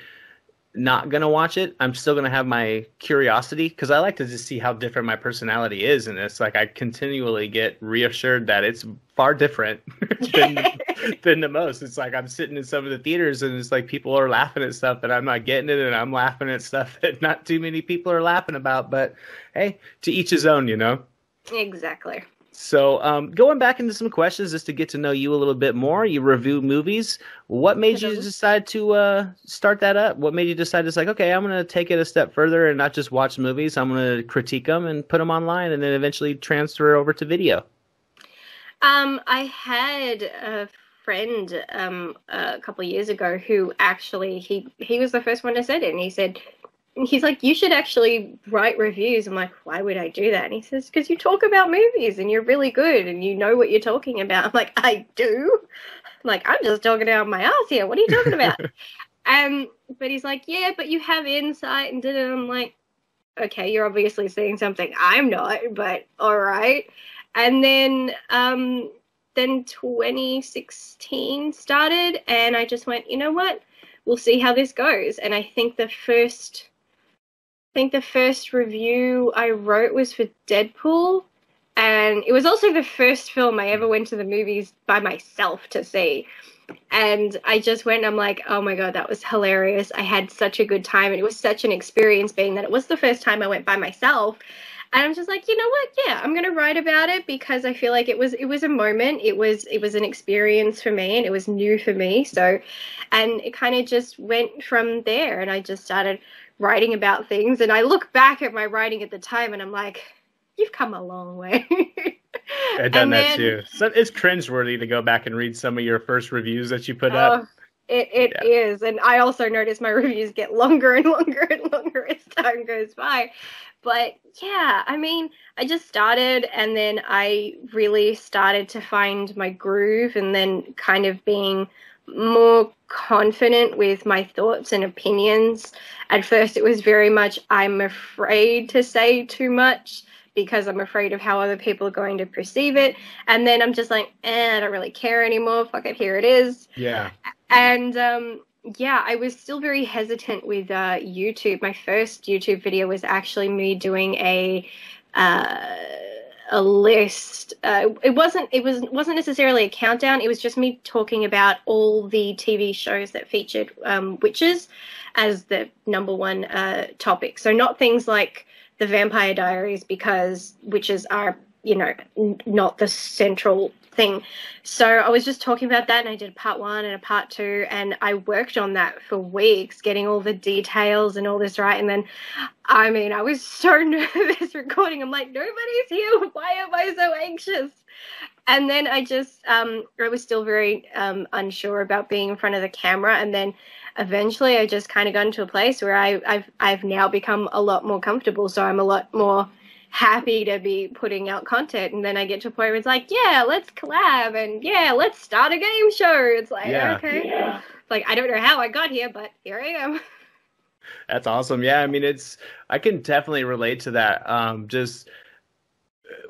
not gonna watch it. I'm still gonna have my curiosity because I like to just see how different my personality is, and it's like I continually get reassured that it's far different than the most. It's like I'm sitting in some of the theaters, and it's like people are laughing at stuff that I'm not getting it, and I'm laughing at stuff that not too many people are laughing about. But hey, to each his own, Exactly. So going back into some questions just to get to know you a little bit more. You review movies. What made you decide to start that up? What made you decide it's like, okay, I'm going to take it a step further and not just watch movies. I'm going to critique them and put them online and then eventually transfer over to video? I had a friend a couple of years ago who actually, he was the first one to say it, and he's like, you should actually write reviews. I'm like, why would I do that? And he says, because you talk about movies and you're really good and you know what you're talking about. I'm like, I do? I'm like, I'm just talking out my ass here. What are you talking about? But he's like, yeah, but you have insight and did it. I'm like, okay, you're obviously seeing something I'm not, but all right. And then 2016 started, and I just went, you know what? We'll see how this goes. And I think the first review I wrote was for Deadpool, And it was also the first film I ever went to the movies by myself to see. And I just went and I'm like, oh my God, that was hilarious. I had such a good time. And it was such an experience being that it was the first time I went by myself. And I'm just like, you know what? Yeah, I'm going to write about it because I feel like it was a moment. It was an experience for me and it was new for me. So, and it kind of just went from there. And I just started writing about things. And I look back at my writing at the time and I'm like, you've come a long way. I've done that too. So it's cringeworthy to go back and read some of your first reviews that you put up. It is. And I also notice my reviews get longer and longer and longer as time goes by. But yeah, I mean, I just started and then I really started to find my groove and then kind of being more confident with my thoughts and opinions. At first, it was very much, I'm afraid to say too much because I'm afraid of how other people are going to perceive it. And then I'm just like, I don't really care anymore. Fuck it, here it is. Yeah. And yeah, I was still very hesitant with YouTube. My first YouTube video was actually me doing a list. It wasn't necessarily a countdown. It was just me talking about all the TV shows that featured witches as the number one topic. So not things like the Vampire Diaries, because witches are, you know, not the central thing. So I was just talking about that, and I did a part 1 and a part 2, and I worked on that for weeks, getting all the details and all this right. And then, I mean, I was so nervous recording. I'm like, nobody's here. Why am I so anxious? And then I was still very unsure about being in front of the camera. And then eventually I just kind of got into a place where I've now become a lot more comfortable. So I'm a lot more happy to be putting out content. And then I get to a point where it's like, yeah, let's collab, and yeah, let's start a game show. It's like, okay. Yeah. Like, I don't know how I got here, but here I am. That's awesome. Yeah, I mean, I can definitely relate to that. Just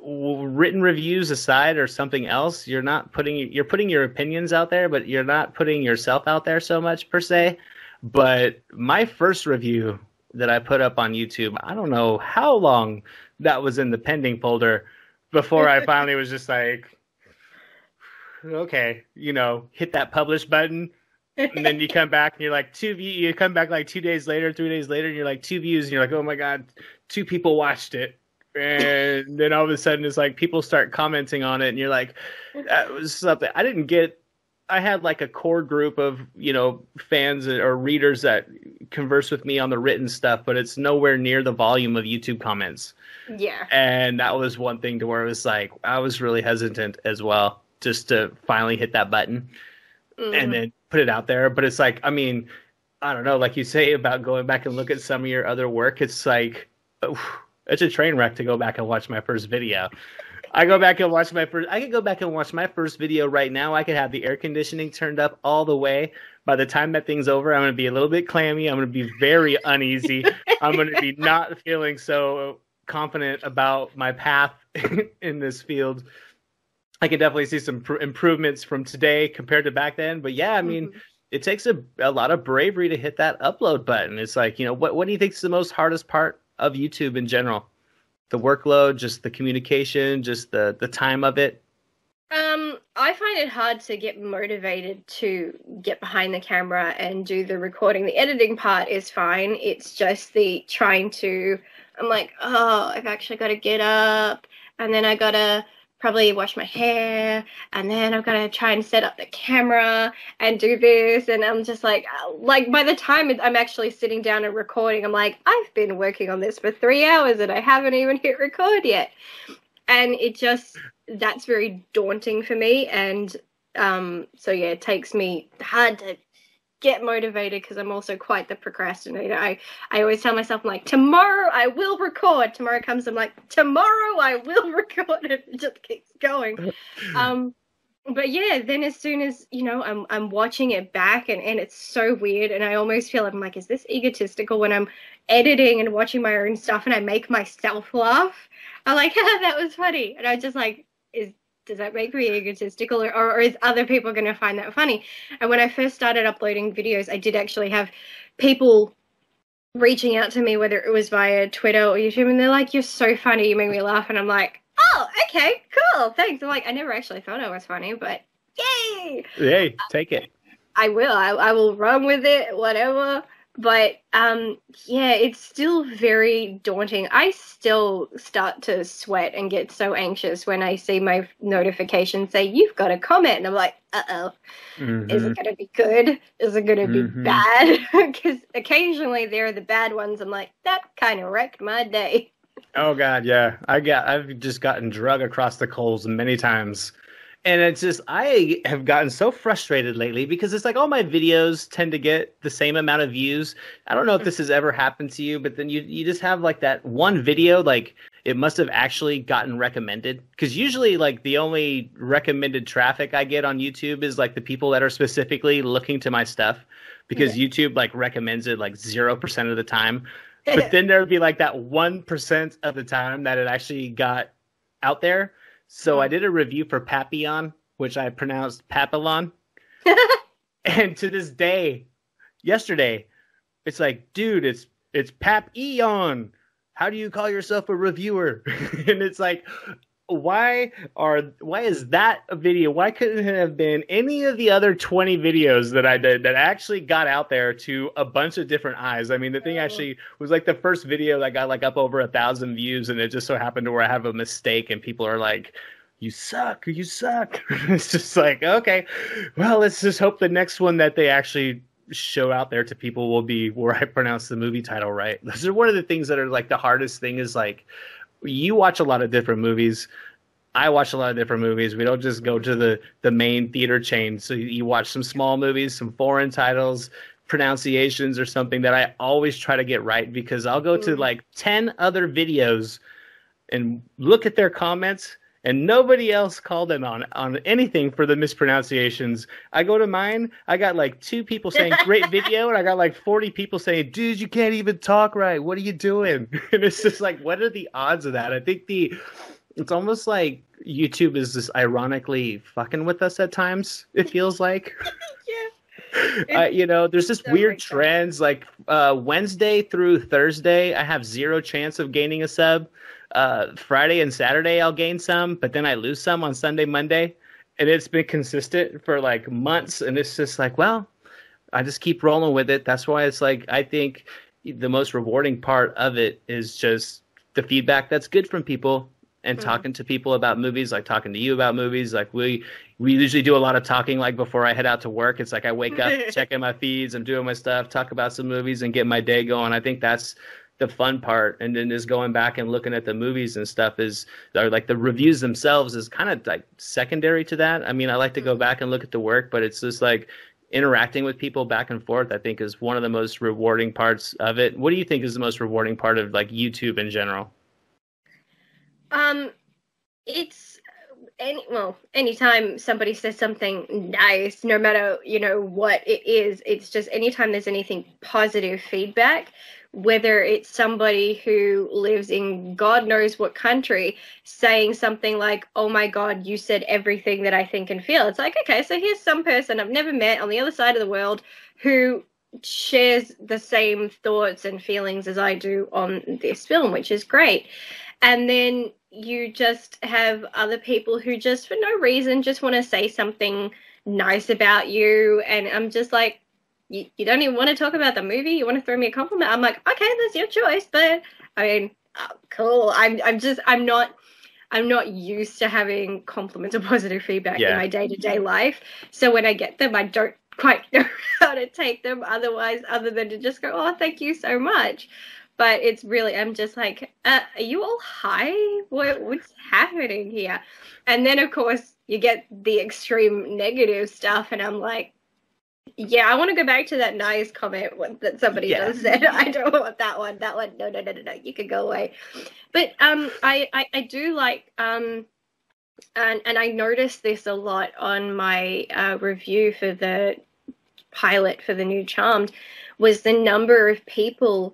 written reviews aside or something else, you're putting your opinions out there, but you're not putting yourself out there so much per se. But my first review that I put up on YouTube, I don't know how long that was in the pending folder before I finally was just like, okay, hit that publish button. And then you come back and you're like, you come back like 2 days later, 3 days later, and you're like 2 views, and you're like, oh my God, 2 people watched it. And then all of a sudden it's like people start commenting on it, and you're like, that was something I had like a core group of, fans or readers that converse with me on the written stuff, but it's nowhere near the volume of YouTube comments. Yeah. And that was one thing to where it was like, I was really hesitant as well, just to finally hit that button and then put it out there. But it's like, I mean, I don't know, like you say about going back and look at some of your other work, it's like, it's a train wreck to go back and watch my first video. I could go back and watch my first video right now. I could have the air conditioning turned up all the way. By the time that thing's over, I'm going to be a little bit clammy. I'm going to be very uneasy. I'm going to be not feeling so confident about my path in this field. I can definitely see some improvements from today compared to back then. But yeah, I mean, it takes a lot of bravery to hit that upload button. It's like, what do you think is the most hardest part of YouTube in general? The workload, just the communication, just the time of it? I find it hard to get motivated to get behind the camera and do the recording. The editing part is fine. It's just the trying to, I'm like, oh, I've actually got to get up, and then I got to probably wash my hair, and then I've got to try and set up the camera and do this, and I'm just like by the time I'm actually sitting down and recording, I'm like, I've been working on this for 3 hours and I haven't even hit record yet. And that's very daunting for me, and so yeah, it takes me hard to get motivated because I'm also quite the procrastinator. I always tell myself, I'm like, tomorrow I will record. Tomorrow comes, I'm like, tomorrow I will record. It just keeps going. But yeah, then as soon as, I'm watching it back, and it's so weird, and I almost feel like, I'm like, is this egotistical when I'm editing and watching my own stuff and I make myself laugh? I'm like, that was funny. And I just like, does that make me egotistical, or is other people going to find that funny? And when I first started uploading videos, I did actually have people reaching out to me, whether it was via Twitter or YouTube, and they're like, you're so funny, you make me laugh. And I'm like, oh, okay, cool, thanks. I'm like, I never actually thought I was funny, but yay! Hey, take it. I will. I will run with it, whatever. But yeah, it's still very daunting. I still start to sweat and get so anxious when I see my notification say you've got a comment, and I'm like, uh-oh, is it going to be good? Is it going to be bad? Because occasionally there are the bad ones. I'm like, that kind of wrecked my day. Oh God, yeah. I've just gotten drug across the coals many times. And it's just, I have gotten so frustrated lately because it's like all my videos tend to get the same amount of views. I don't know if this has ever happened to you, but then you just have like that one video, like it must have actually gotten recommended. Because usually like the only recommended traffic I get on YouTube is like the people that are specifically looking to my stuff, because YouTube like recommends it like 0% of the time. But then there'd be like that 1% of the time that it actually got out there. So I did a review for Papillon, which I pronounced Papillon. And to this day, yesterday, it's like, dude, it's Papillon. How do you call yourself a reviewer? And it's like, why is that a video? Why couldn't it have been any of the other 20 videos that I did that actually got out there to a bunch of different eyes? I mean, the thing actually was like the first video that got like up over 1,000 views, and it just so happened to where I have a mistake and people are like, you suck. It's just like, okay, well, let's just hope the next one that they actually show out there to people will be where I pronounce the movie title right. Those are one of the things that are like the hardest thing is like, you watch a lot of different movies. I watch a lot of different movies. We don't just go to the main theater chain. So you watch some small movies, some foreign titles, pronunciations or something that I always try to get right, because I'll go to like 10 other videos and look at their comments and nobody else called them on anything for the mispronunciations. I go to mine, I got like 2 people saying great video, and I got like 40 people saying, dude, you can't even talk right. What are you doing? And it's just like, what are the odds of that? I think it's almost like YouTube is just ironically fucking with us at times, it feels like. There's this so weird trends like Wednesday through Thursday, I have 0 chance of gaining a sub. Friday and Saturday I'll gain some, but then I lose some on Sunday, Monday, and it's been consistent for like months. And it's just like, well, I just keep rolling with it. That's why it's like, I think the most rewarding part of it is just the feedback that's good from people and talking to people about movies, like talking to you about movies. Like we usually do a lot of talking, like before I head out to work. It's like I wake up, checking my feeds, I'm doing my stuff, talk about some movies and get my day going. I think that's the fun part. And then just going back and looking at the movies and stuff or like the reviews themselves is kind of like secondary to that. I mean, I like to go back and look at the work, but it's just like interacting with people back and forth, I think, is one of the most rewarding parts of it. What do you think is the most rewarding part of like YouTube in general? It's anytime somebody says something nice, no matter, what it is, it's just anytime there's anything positive feedback, whether it's somebody who lives in God knows what country saying something like, oh my God, you said everything that I think and feel. It's like, okay, so here's some person I've never met on the other side of the world who shares the same thoughts and feelings as I do on this film, which is great. And then you just have other people who just for no reason just want to say something nice about you. And I'm just like, you don't even want to talk about the movie? You want to throw me a compliment? I'm like, okay, that's your choice. But I mean, cool. I'm not used to having compliments or positive feedback in my day-to-day life. So when I get them, I don't quite know how to take them other than to just go, oh, thank you so much. But it's really, I'm just like, are you all high? What's happening here? And then, of course, you get the extreme negative stuff, and I'm like, yeah, I want to go back to that nice comment that somebody just said. I don't want that one. That one, no, you can go away. But I do like, and I noticed this a lot on my review for the pilot for the new Charmed, was the number of people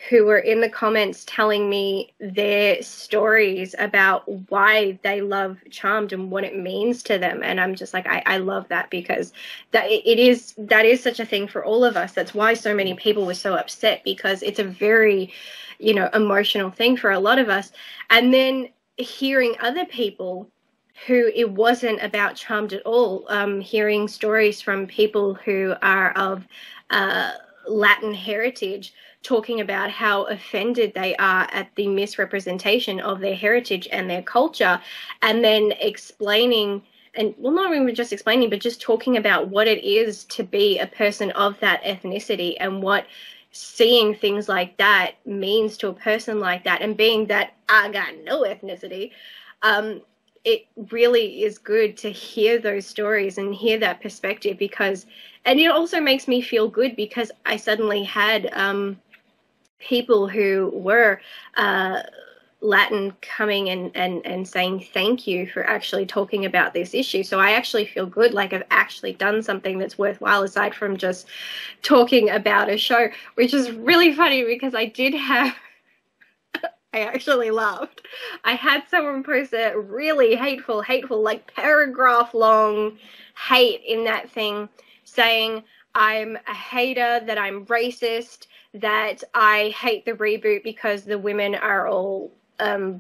who were in the comments telling me their stories about why they love Charmed and what it means to them. And I'm just like, I love that, because that is such a thing for all of us. That's why so many people were so upset, because it's a very, emotional thing for a lot of us. And then hearing other people who it wasn't about Charmed at all, hearing stories from people who are of Latin heritage, talking about how offended they are at the misrepresentation of their heritage and their culture, and then explaining, and well, not even just explaining, but just talking about what it is to be a person of that ethnicity and what seeing things like that means to a person like that, and being that I got no ethnicity. It really is good to hear those stories and hear that perspective, because, and it also makes me feel good because I suddenly had people who were Latin coming and saying thank you for actually talking about this issue. So I actually feel good, like I've actually done something that's worthwhile aside from just talking about a show, which is really funny because I did have, I actually laughed. I had someone post a really hateful, like paragraph long hate in that thing saying I'm a hater, that I'm racist, that I hate the reboot because the women are all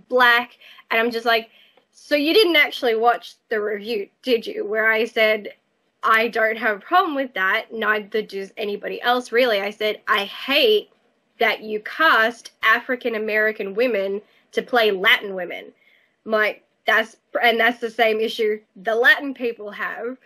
black. And I'm just like, so you didn't actually watch the review, did you? Where I said, I don't have a problem with that. Neither does anybody else, really. I said, I hate that you cast African American women to play Latin women. Like, that's the same issue the Latin people have.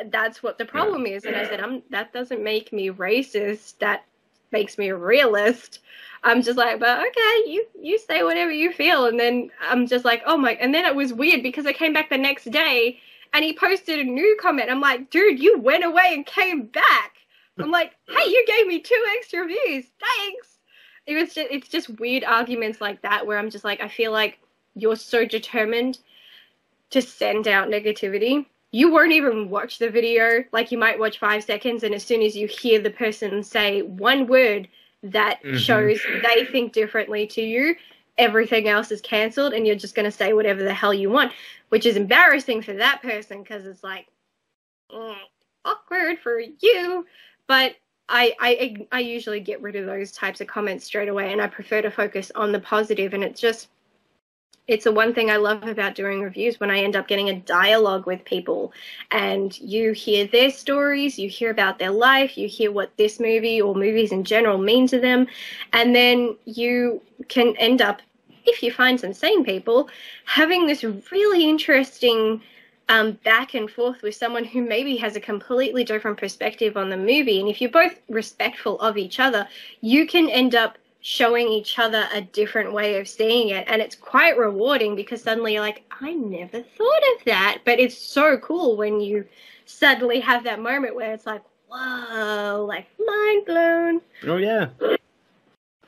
That's what the problem is. And I said, that doesn't make me racist. That makes me a realist. I'm just like, but okay, you say whatever you feel. And then I'm just like, oh my, and then it was weird because I came back the next day and he posted a new comment. I'm like, dude, you went away and came back. I'm like, hey, you gave me 2 extra views. Thanks. It's just weird arguments like that where I'm just like, I feel like you're so determined to send out negativity. You won't even watch the video. Like, you might watch 5 seconds, and as soon as you hear the person say one word that shows they think differently to you, everything else is cancelled, and you're just going to say whatever the hell you want, which is embarrassing for that person because it's like, awkward for you. But I usually get rid of those types of comments straight away, and I prefer to focus on the positive. And it's the one thing I love about doing reviews, when I end up getting a dialogue with people and you hear their stories, you hear about their life, you hear what this movie or movies in general mean to them, and then you can end up, if you find some sane people, having this really interesting back and forth with someone who maybe has a completely different perspective on the movie. And if you're both respectful of each other, you can end up showing each other a different way of seeing it, and it's quite rewarding because suddenly you're like, I never thought of that. But it's so cool when you suddenly have that moment where it's like, whoa, like mind blown. Oh yeah,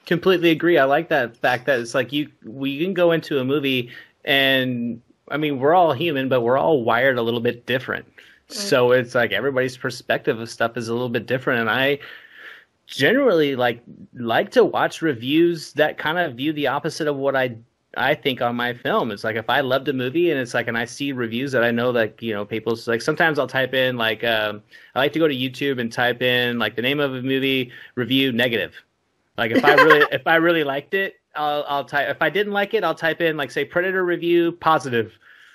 completely agree. I like that fact that it's like we can go into a movie, and I mean, we're all human, but we're all wired a little bit different. So it's like everybody's perspective of stuff is a little bit different, and I generally like to watch reviews that kind of view the opposite of what I think on my film. It's like if I loved a movie and it's like, and I see reviews that I know that, you know, people's like, sometimes I'll type in like, I like to go to YouTube and type in like the name of a movie review negative. Like if I really liked it, I'll type, if I didn't like it, I'll type in like, say, Predator review positive,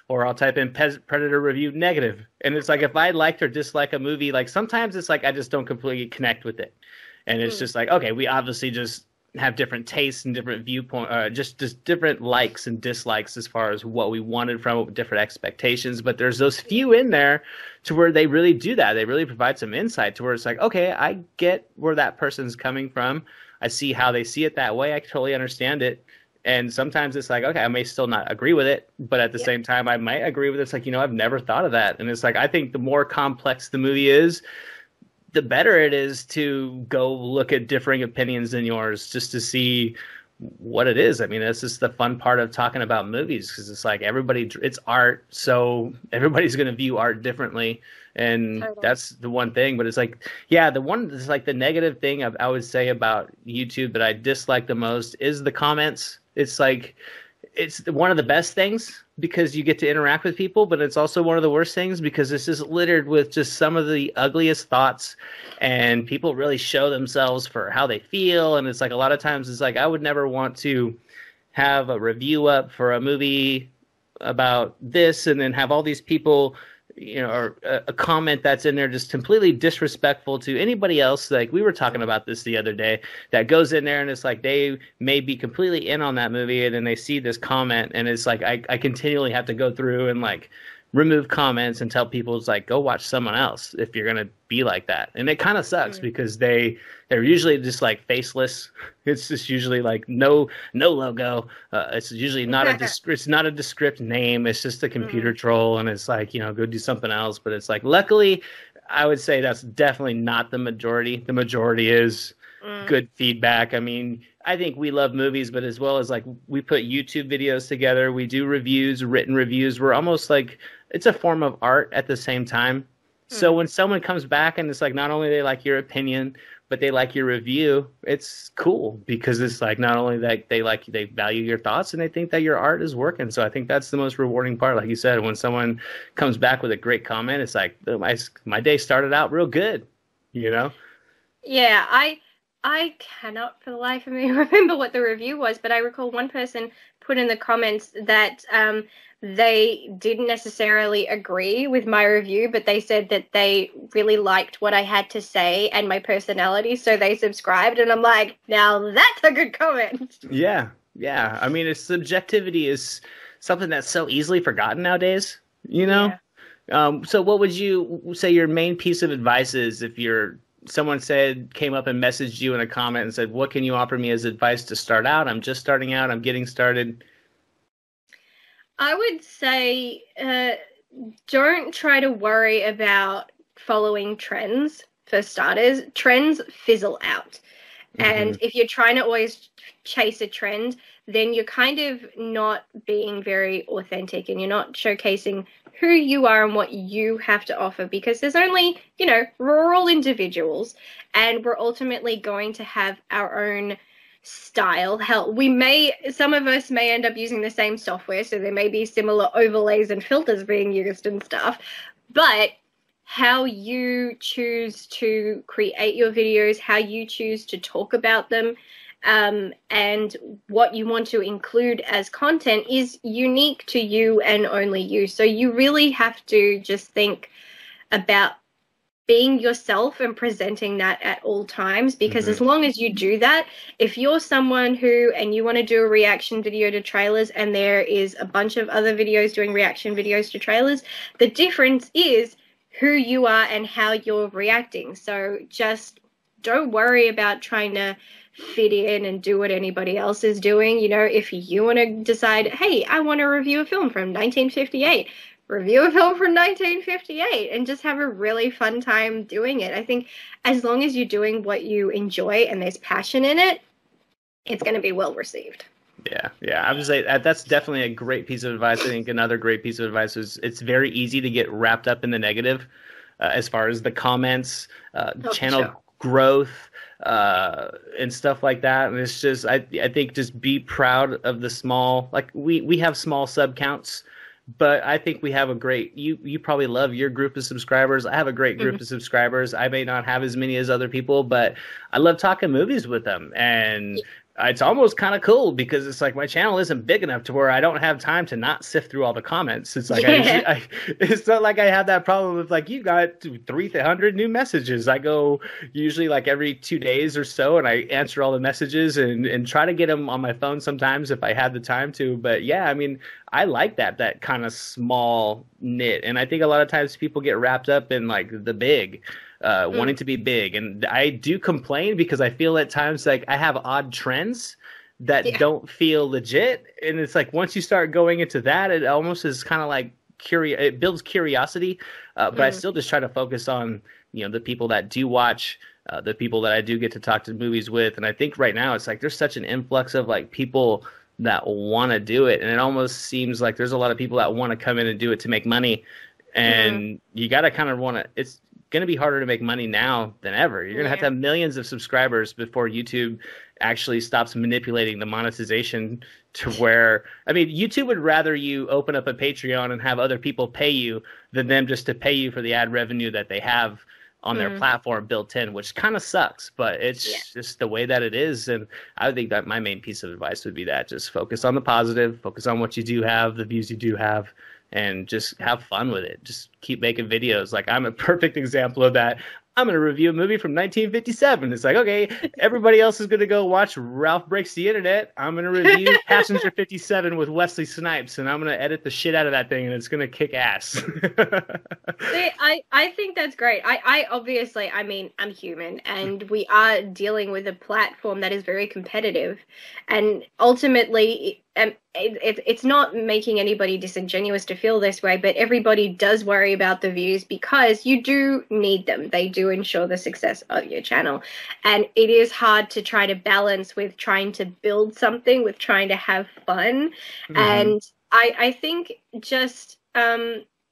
or I'll type in Predator review negative. And it's like, if I liked or disliked a movie, like sometimes it's like, I just don't completely connect with it. And it's just like, okay, we obviously just have different tastes and different viewpoints, just different likes and dislikes as far as what we wanted from it, different expectations. But there's those few in there to where they really do that. They really provide some insight to where it's like, okay, I get where that person's coming from. I see how they see it that way. I totally understand it. And sometimes it's like, okay, I may still not agree with it, but at the same time, I might agree with it. It's like, you know, I've never thought of that. And it's like, I think the more complex the movie is, the better it is to go look at differing opinions than yours just to see what it is. I mean, that's just the fun part of talking about movies, because it's like it's art, so everybody's going to view art differently. And that's the one thing. But it's like, yeah, the one that's like the negative thing I would say about YouTube that I dislike the most is the comments. It's like, it's one of the best things because you get to interact with people, but it's also one of the worst things because it's just littered with just some of the ugliest thoughts, and people really show themselves for how they feel. And it's like, a lot of times it's like, I would never want to have a review up for a movie about this, and then have all these people, or a comment that's in there just completely disrespectful to anybody else. Like, we were talking about this the other day, that goes in there and it's like they may be completely in on that movie, and then they see this comment, and it's like I continually have to go through and like remove comments and tell people, it's like, go watch someone else if you're gonna be like that. And it kind of sucks because they're usually just like faceless. It's just usually like no logo. It's usually not it's not a descript name. It's just a computer troll, and it's like, go do something else. But it's like, luckily, I would say that's definitely not the majority. The majority is good feedback. I mean, I think we love movies, but as well as like we put YouTube videos together, we do reviews, written reviews. We're almost like, it's a form of art at the same time. So when someone comes back and it's like, not only they like your opinion, but they like your review, it's cool, because it's like, not only that they value your thoughts, and they think that your art is working. So I think that's the most rewarding part. Like you said, when someone comes back with a great comment, it's like, my day started out real good, Yeah, I cannot for the life of me remember what the review was, but I recall one person put in the comments that they didn't necessarily agree with my review, but they said that they really liked what I had to say and my personality, so they subscribed. And I'm like, now that's a good comment. Yeah. I mean, subjectivity is something that's so easily forgotten nowadays, Yeah. So what would you say your main piece of advice is if someone came up and messaged you in a comment and said, what can you offer me as advice to start out? I'm just starting out. I'm getting started. I would say don't try to worry about following trends, for starters. Trends fizzle out. And if you're trying to always chase a trend, then you're kind of not being very authentic, and you're not showcasing who you are and what you have to offer, because there's only, we're all individuals, and we're ultimately going to have our own style. Hell, some of us may end up using the same software, so there may be similar overlays and filters being used and stuff, but how you choose to create your videos, how you choose to talk about them, and what you want to include as content is unique to you and only you. So you really have to just think about being yourself and presenting that at all times, because as long as you do that, if you're someone and you want to do a reaction video to trailers, and there is a bunch of other videos doing reaction videos to trailers, the difference is who you are and how you're reacting. So just don't worry about trying to fit in and do what anybody else is doing. If you want to decide, hey, I want to review a film from 1958, review a film from 1958 and just have a really fun time doing it. I think as long as you're doing what you enjoy and there's passion in it, it's going to be well received. Yeah. I would say that's definitely a great piece of advice. I think another great piece of advice is it's very easy to get wrapped up in the negative as far as the comments, channel growth, and stuff like that. And it's just, I think just be proud of the small, like we have small sub counts, but I think we have a great, you probably love your group of subscribers. I have a great group of subscribers. I may not have as many as other people, but I love talking movies with them. And it's almost kind of cool because it's like my channel isn't big enough to where I don't have time to not sift through all the comments. It's like it's not like I have that problem with like, you got 300 new messages. I go usually like every 2 days or so, and I answer all the messages and try to get them on my phone sometimes if I had the time to. But yeah, I mean, I like that kind of small knit, and I think a lot of times people get wrapped up in like the big. Wanting to be big, and I do complain because I feel at times like I have odd trends that don't feel legit, and it's like once you start going into that, it almost is kind of like it builds curiosity, but I still just try to focus on the people that do watch, the people that I do get to talk to movies with, and I think right now it's like there's such an influx of like people that want to do it, and it almost seems like there's a lot of people that want to come in and do it to make money, and you got to kind of want to. It's going to be harder to make money now than ever. You're going to have millions of subscribers before YouTube actually stops manipulating the monetization to where, I mean, YouTube would rather you open up a Patreon and have other people pay you than them just to pay you for the ad revenue that they have on their platform built in, which kind of sucks, but it's just the way that it is. And I think that my main piece of advice would be that just focus on the positive, focus on what you do have, the views you do have, and just have fun with it. Just keep making videos. Like, I'm a perfect example of that. I'm going to review a movie from 1957. It's like, okay, everybody else is going to go watch Ralph Breaks the Internet. I'm going to review Passenger 57 with Wesley Snipes, and I'm going to edit the shit out of that thing, and it's going to kick ass. See, I think that's great. I obviously, I mean, I'm human, and we are dealing with a platform that is very competitive, and ultimately, it's not making anybody disingenuous to feel this way, but everybody does worry about the views because you do need them. They do ensure the success of your channel. And it is hard to try to balance with trying to build something, with trying to have fun. And I think just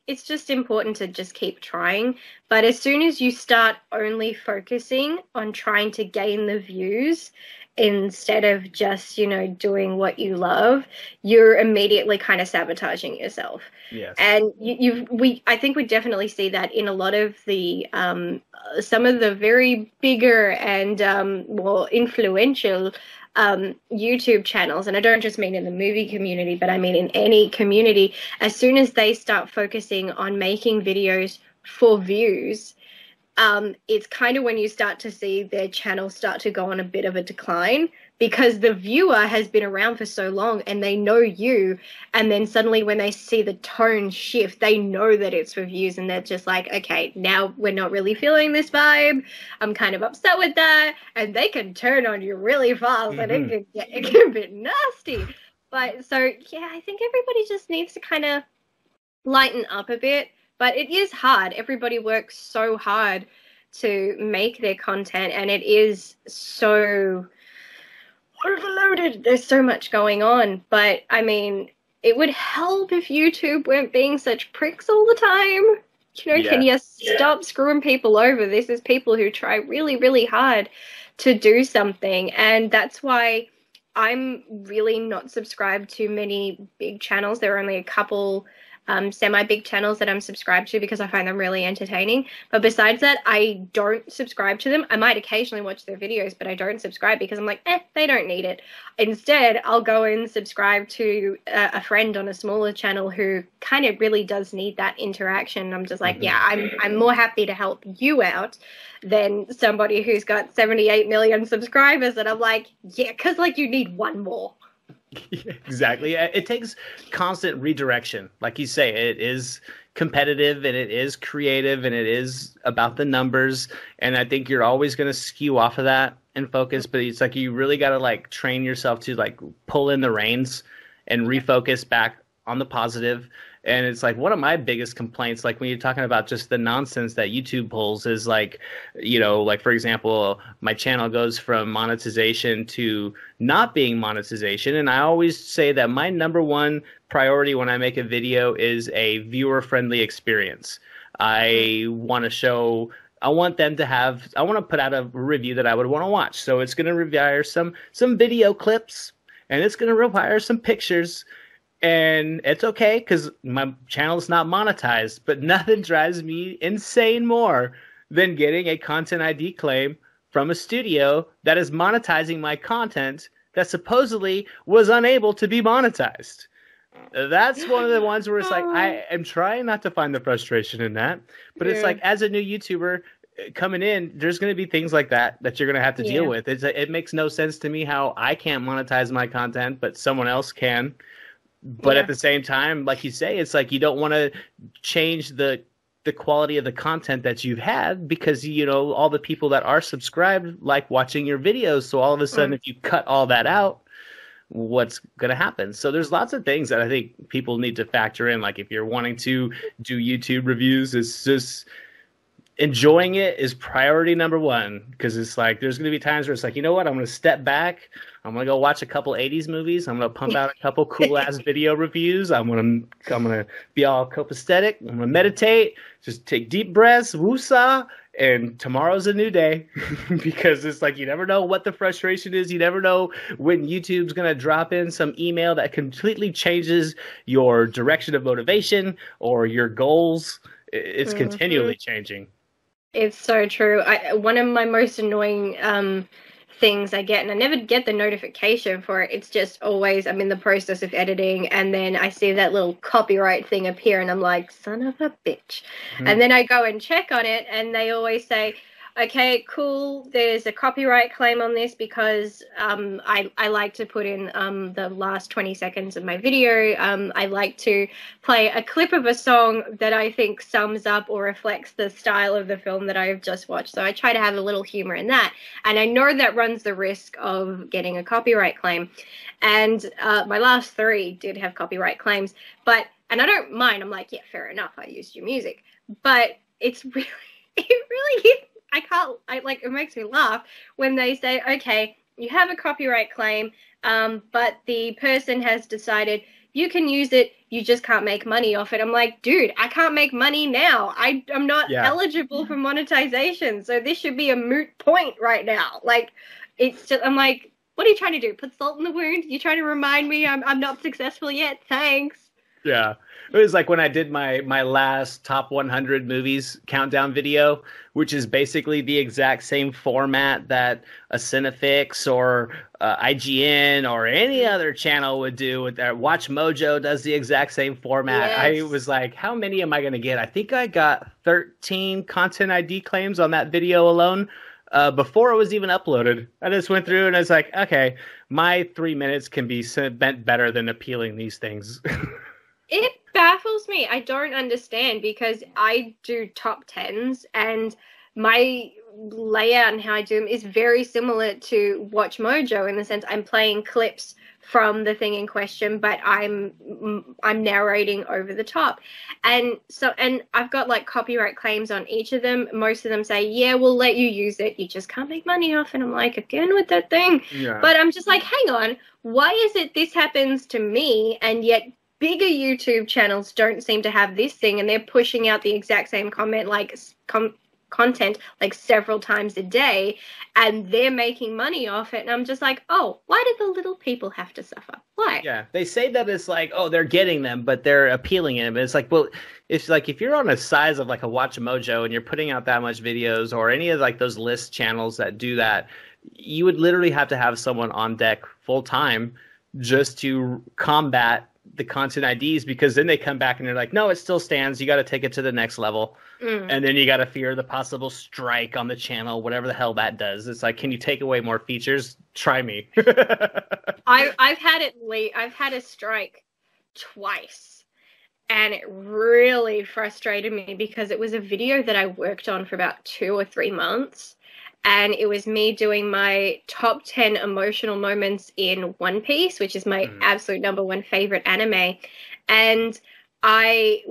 it's just important to just keep trying. But as soon as you start only focusing on trying to gain the views instead of just, you know, doing what you love, you're immediately kind of sabotaging yourself. Yes. And I think we definitely see that in a lot of the some of the very bigger and more influential YouTube channels, and I don't just mean in the movie community, but I mean in any community. As soon as they start focusing on making videos for views, it's kind of when you start to see their channel start to go on a bit of a decline, because the viewer has been around for so long and they know you, and then suddenly when they see the tone shift, they know that it's for views, and they're just like, okay, now we're not really feeling this vibe. I'm kind of upset with that, and they can turn on you really fast, and it can get a bit nasty. But so yeah, I think everybody just needs to kind of lighten up a bit. But it is hard. Everybody works so hard to make their content, and it is so overloaded. There's so much going on. But, I mean, it would help if YouTube weren't being such pricks all the time. You know, can you stop screwing people over? This is people who try really, really hard to do something. And that's why I'm really not subscribed to many big channels. There are only a couple semi-big channels that I'm subscribed to because I find them really entertaining. But besides that, I don't subscribe to them. I might occasionally watch their videos, but I don't subscribe because I'm like, they don't need it. Instead, I'll go and subscribe to a friend on a smaller channel who kind of really does need that interaction. I'm just like, yeah, I'm more happy to help you out than somebody who's got 78 million subscribers. And I'm like, yeah, because like you need one more. Exactly. It takes constant redirection. Like you say, it is competitive and it is creative and it is about the numbers. And I think you're always going to skew off of that and focus. But it's like you really got to like train yourself to like pull in the reins and refocus back on the positive. And it's like one of my biggest complaints, like when you're talking about just the nonsense that YouTube pulls, is like, you know, like for example, my channel goes from monetization to not being monetization. And I always say that my number one priority when I make a video is a viewer-friendly experience. I want them to have, I want to put out a review that I would want to watch. So it's going to require some video clips, and it's going to require some pictures. And it's okay because my channel's not monetized, but nothing drives me insane more than getting a content ID claim from a studio that is monetizing my content that supposedly was unable to be monetized. That's one of the ones where it's like, I am trying not to find the frustration in that, but it's like, as a new YouTuber coming in, there's going to be things like that you're going to have to deal with. It makes no sense to me how I can't monetize my content, but someone else can. But at the same time, like you say, it's like you don't want to change the quality of the content that you've had because, you know, all the people that are subscribed like watching your videos. So all of a sudden, if you cut all that out, what's going to happen? So there's lots of things that I think people need to factor in. Like if you're wanting to do YouTube reviews, it's just enjoying it is priority number one, because it's like there's going to be times where it's like, you know what, I'm going to step back. I'm going to go watch a couple 80s movies. I'm going to pump out a couple cool-ass video reviews. I'm going to be all copacetic. I'm going to meditate, just take deep breaths, woosah, and tomorrow's a new day. Because it's like you never know what the frustration is. You never know when YouTube's going to drop in some email that completely changes your direction of motivation or your goals. It's continually changing. It's so true. One of my most annoying things I get, and I never get the notification for it. It's just always I'm in the process of editing, and then I see that little copyright thing appear, and I'm like, son of a bitch. Mhm. And then I go and check on it, and they always say, okay, cool, there's a copyright claim on this because I like to put in the last 20 seconds of my video. I like to play a clip of a song that I think sums up or reflects the style of the film that I have just watched. So I try to have a little humor in that. And I know that runs the risk of getting a copyright claim. And my last 3 did have copyright claims. And I don't mind. I'm like, yeah, fair enough. I used your music. But it's really, it really is. It makes me laugh when they say, okay, you have a copyright claim, but the person has decided you can use it, you just can't make money off it. I'm like, dude, I can't make money now. I'm not eligible for monetization, so this should be a moot point right now. Like, it's just, I'm like, what are you trying to do? Put salt in the wound? You trying to remind me I'm not successful yet? Thanks. Yeah. It was like when I did my last top 100 movies countdown video, which is basically the exact same format that a Cinefix or IGN or any other channel would do. With their Watch Mojo does the exact same format. Yes. I was like, how many am I going to get? I think I got 13 content ID claims on that video alone. Before it was even uploaded. I just went through and I was like, okay, my 3 minutes can be spent better than appealing these things. It baffles me. I don't understand because I do top 10s and my layout and how I do them is very similar to Watch Mojo in the sense I'm playing clips from the thing in question, but I'm narrating over the top. And I've got like copyright claims on each of them. Most of them say, yeah, we'll let you use it. You just can't make money off it. I'm like, again with that thing. Yeah. But I'm just like, hang on, why is it this happens to me and yet bigger YouTube channels don't seem to have this thing, and they're pushing out the exact same content like several times a day, and they're making money off it. And I'm just like, oh, why do the little people have to suffer? Why? Yeah, they say that it's like, oh, they're getting them, but they're appealing it. But it's like, well, it's like if you're on a size of like a Watch Mojo and you're putting out that much videos, or any of like those list channels that do that, you would literally have to have someone on deck full time just to combat the content IDs, because then they come back and they're like, no, it still stands. You got to take it to the next level. And then you got to fear the possible strike on the channel, whatever the hell that does. It's like, can you take away more features? Try me. I've had a strike twice, and it really frustrated me because it was a video that I worked on for about 2 or 3 months. And it was me doing my top 10 emotional moments in One Piece, which is my absolute #1 favorite anime. And why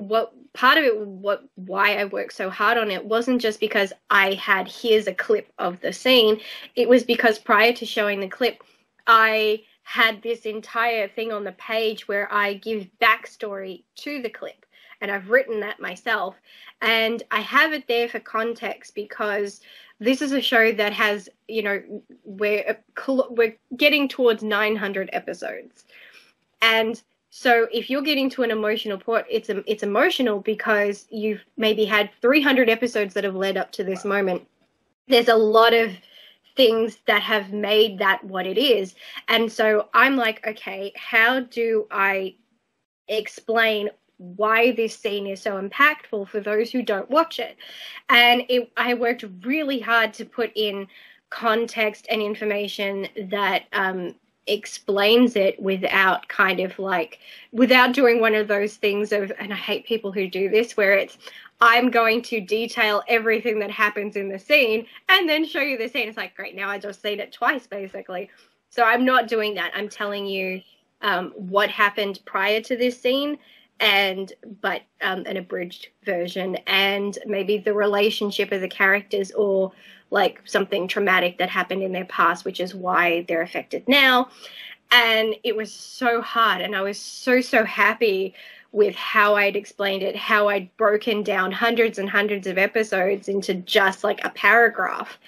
I worked so hard on it wasn't just because I had, here's a clip of the scene. It was because prior to showing the clip, I had this entire thing on the page where I give backstory to the clip. And I've written that myself. And I have it there for context because this is a show that has, we're getting towards 900 episodes. And so if you're getting to an emotional point, it's emotional because you've maybe had 300 episodes that have led up to this moment. There's a lot of things that have made that what it is. And so I'm like, okay, how do I explain why this scene is so impactful for those who don't watch it? And I worked really hard to put in context and information that explains it without without doing one of those things of, and I hate people who do this, where it's, I'm going to detail everything that happens in the scene and then show you the scene. It's like, great, now I just seen it twice, basically. So I'm not doing that. I'm telling you what happened prior to this scene, but an abridged version, and maybe the relationship of the characters, or like something traumatic that happened in their past, which is why they're affected now. And it was so hard, and I was so happy with how I'd explained it, how I'd broken down hundreds and hundreds of episodes into just like a paragraph.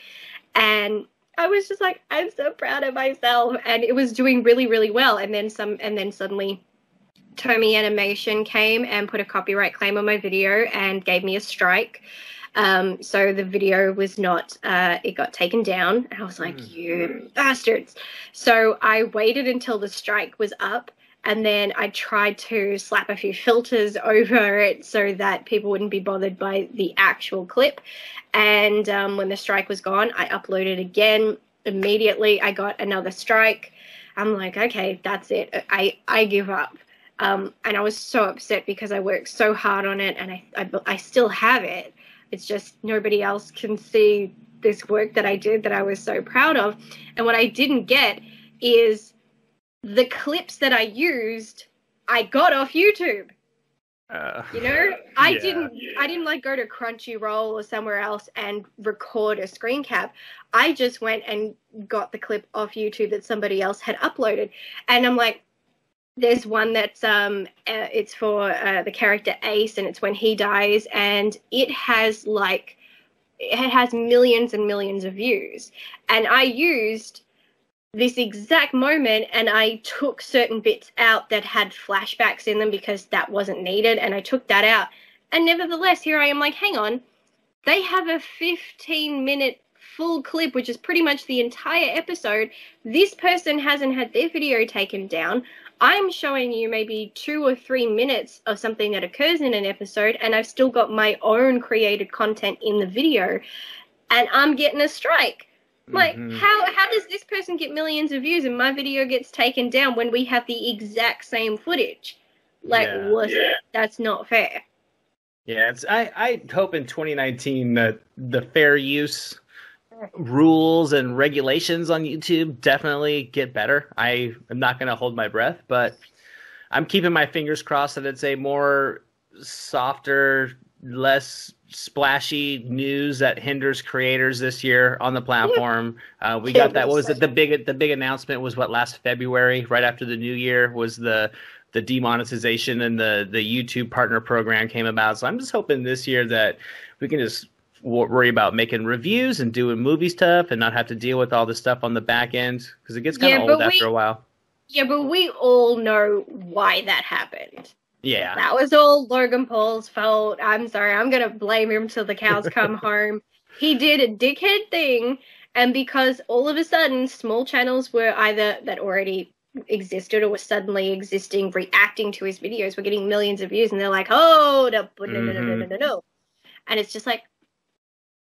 And I was just like, I'm so proud of myself, and it was doing really, really well. And then suddenly Tomy Animation came and put a copyright claim on my video and gave me a strike. So the video was not, it got taken down. And I was like, you bastards. So I waited until the strike was up, and then I tried to slap a few filters over it so that people wouldn't be bothered by the actual clip. And when the strike was gone, I uploaded again. Immediately, I got another strike. I'm like, okay, that's it. I give up. And I was so upset because I worked so hard on it, and I still have it. It's just nobody else can see this work that I did that I was so proud of. And what I didn't get is the clips that I used, I got off YouTube. You know, I didn't like go to Crunchyroll or somewhere else and record a screen cap. I just went and got the clip off YouTube that somebody else had uploaded. And I'm like, there's one that's it's for the character Ace, and it's when he dies, and it has millions and millions of views. And I used this exact moment, and I took certain bits out that had flashbacks in them because that wasn't needed, and I took that out. And nevertheless, here I am like, hang on, they have a 15-minute full clip, which is pretty much the entire episode. This person hasn't had their video taken down. I'm showing you maybe 2 or 3 minutes of something that occurs in an episode, and I've still got my own created content in the video, and I'm getting a strike. Like, how does this person get millions of views and my video gets taken down when we have the exact same footage? Like, that's not fair. Yeah, I hope in 2019 that the fair use rules and regulations on YouTube definitely get better. I am not going to hold my breath, but I'm keeping my fingers crossed that it's a more softer, less splashy news that hinders creators this year on the platform. We got that. What was it? The big announcement was last February, right after the new year, was the demonetization and the YouTube partner program came about. So I'm just hoping this year that we can just worry about making reviews and doing movie stuff and not have to deal with all the stuff on the back end, because it gets kind of old after a while. Yeah, but we all know why that happened. Yeah. That was all Logan Paul's fault. I'm sorry. I'm going to blame him till the cows come home. He did a dickhead thing, and because all of a sudden small channels were either that already existed or were suddenly existing, reacting to his videos, were getting millions of views, and they're like, hold up, no. And it's just like,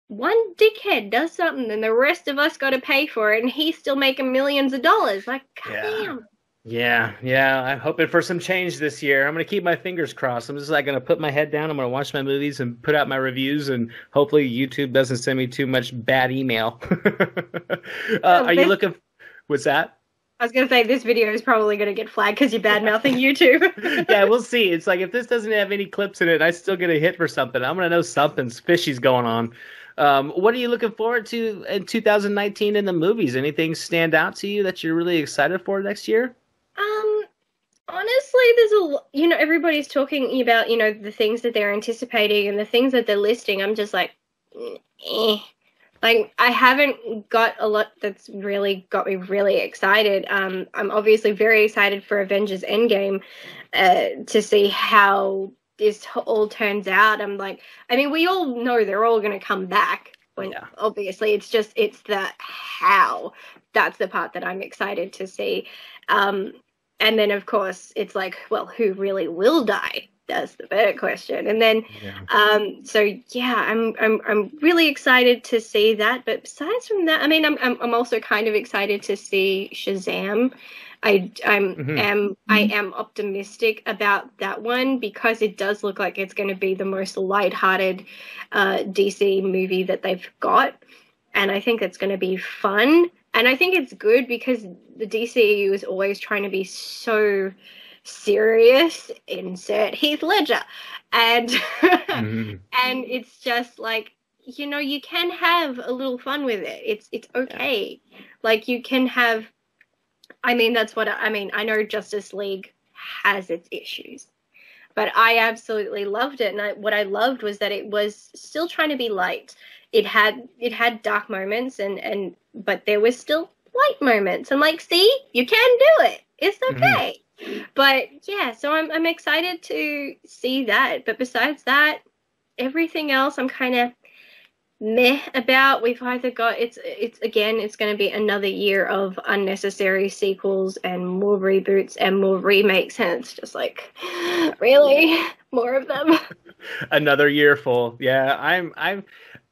one dickhead does something and the rest of us got to pay for it, and he's still making millions of dollars. Like, damn. Yeah. I'm hoping for some change this year. I'm going to keep my fingers crossed. I'm just going to put my head down. I'm going to watch my movies and put out my reviews, and hopefully YouTube doesn't send me too much bad email. Are you looking? What's that? I was going to say, this video is probably going to get flagged because you're bad-mouthing YouTube. Yeah, we'll see. It's like, if this doesn't have any clips in it, I still get a hit for something, I'm going to know something's fishy's going on. What are you looking forward to in 2019 in the movies? Anything stand out to you that you're really excited for next year? Honestly, there's everybody's talking about, the things that they're anticipating and the things that they're listing. I'm just like, Like, I haven't got a lot that's really got me really excited. I'm obviously very excited for Avengers Endgame to see how this all turns out. We all know they're all going to come back. Obviously, it's the how. That's the part that I'm excited to see. And then, of course, it's like, well, who really will die? That's the better question. And then, I'm really excited to see that. But besides from that, I'm also kind of excited to see Shazam. I am optimistic about that one because it does look like it's going to be the most lighthearted DC movie that they've got, and I think it's going to be fun. And I think it's good because the DCEU is always trying to be so serious, insert Heath Ledger, and and it's just like, you can have a little fun with it. It's okay. Like, you can have, that's what I know Justice League has its issues, but I absolutely loved it. And what I loved was that it was still trying to be light. It had dark moments but there was still light moments. I'm like, see, you can do it. It's okay. But yeah, so I'm excited to see that. But besides that, everything else I'm kind of meh about. We've either got it's going to be another year of unnecessary sequels and more reboots and more remakes, and it's just like, really, more of them. Another year full. Yeah,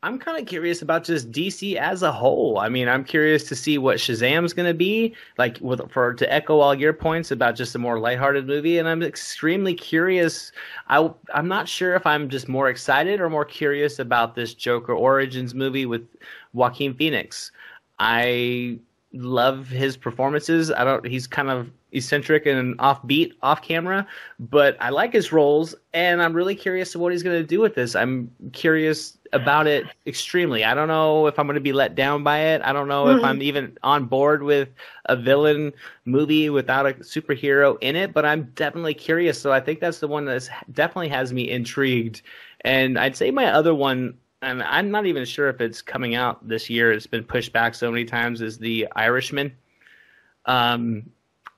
I'm kind of curious about just DC as a whole. I mean, I'm curious to see what Shazam's going to be like, to echo all your points about just a more lighthearted movie. And I'm extremely curious. I'm not sure if I'm just more excited or more curious about this Joker Origins movie with Joaquin Phoenix. I love his performances. He's kind of eccentric and offbeat off camera, but I like his roles, and I'm really curious to what he's going to do with this. I'm curious about it extremely. I don't know if I'm going to be let down by it. I don't know if I'm even on board with a villain movie without a superhero in it, but I'm definitely curious. So I think that's the one that definitely has me intrigued. And I'd say my other one, and I'm not even sure if it's coming out this year, it's been pushed back so many times, is The Irishman.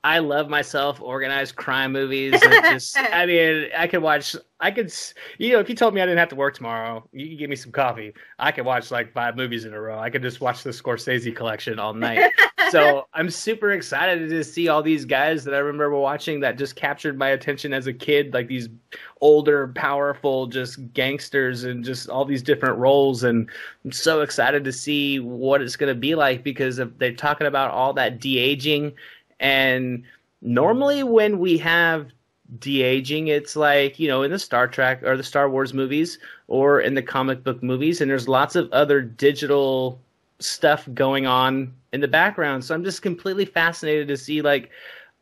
I love myself organized crime movies. I mean, if you told me I didn't have to work tomorrow, you could give me some coffee, I could watch like 5 movies in a row. I could just watch the Scorsese collection all night. So I'm super excited to see all these guys that I remember watching that just captured my attention as a kid, like these older, powerful, just gangsters and just all these different roles. And I'm so excited to see what it's going to be like, because they're talking about all that de-aging. And normally when we have de-aging, it's like, in the Star Trek or the Star Wars movies or in the comic book movies, and there's lots of other digital stuff going on in the background. So I'm just completely fascinated to see, like,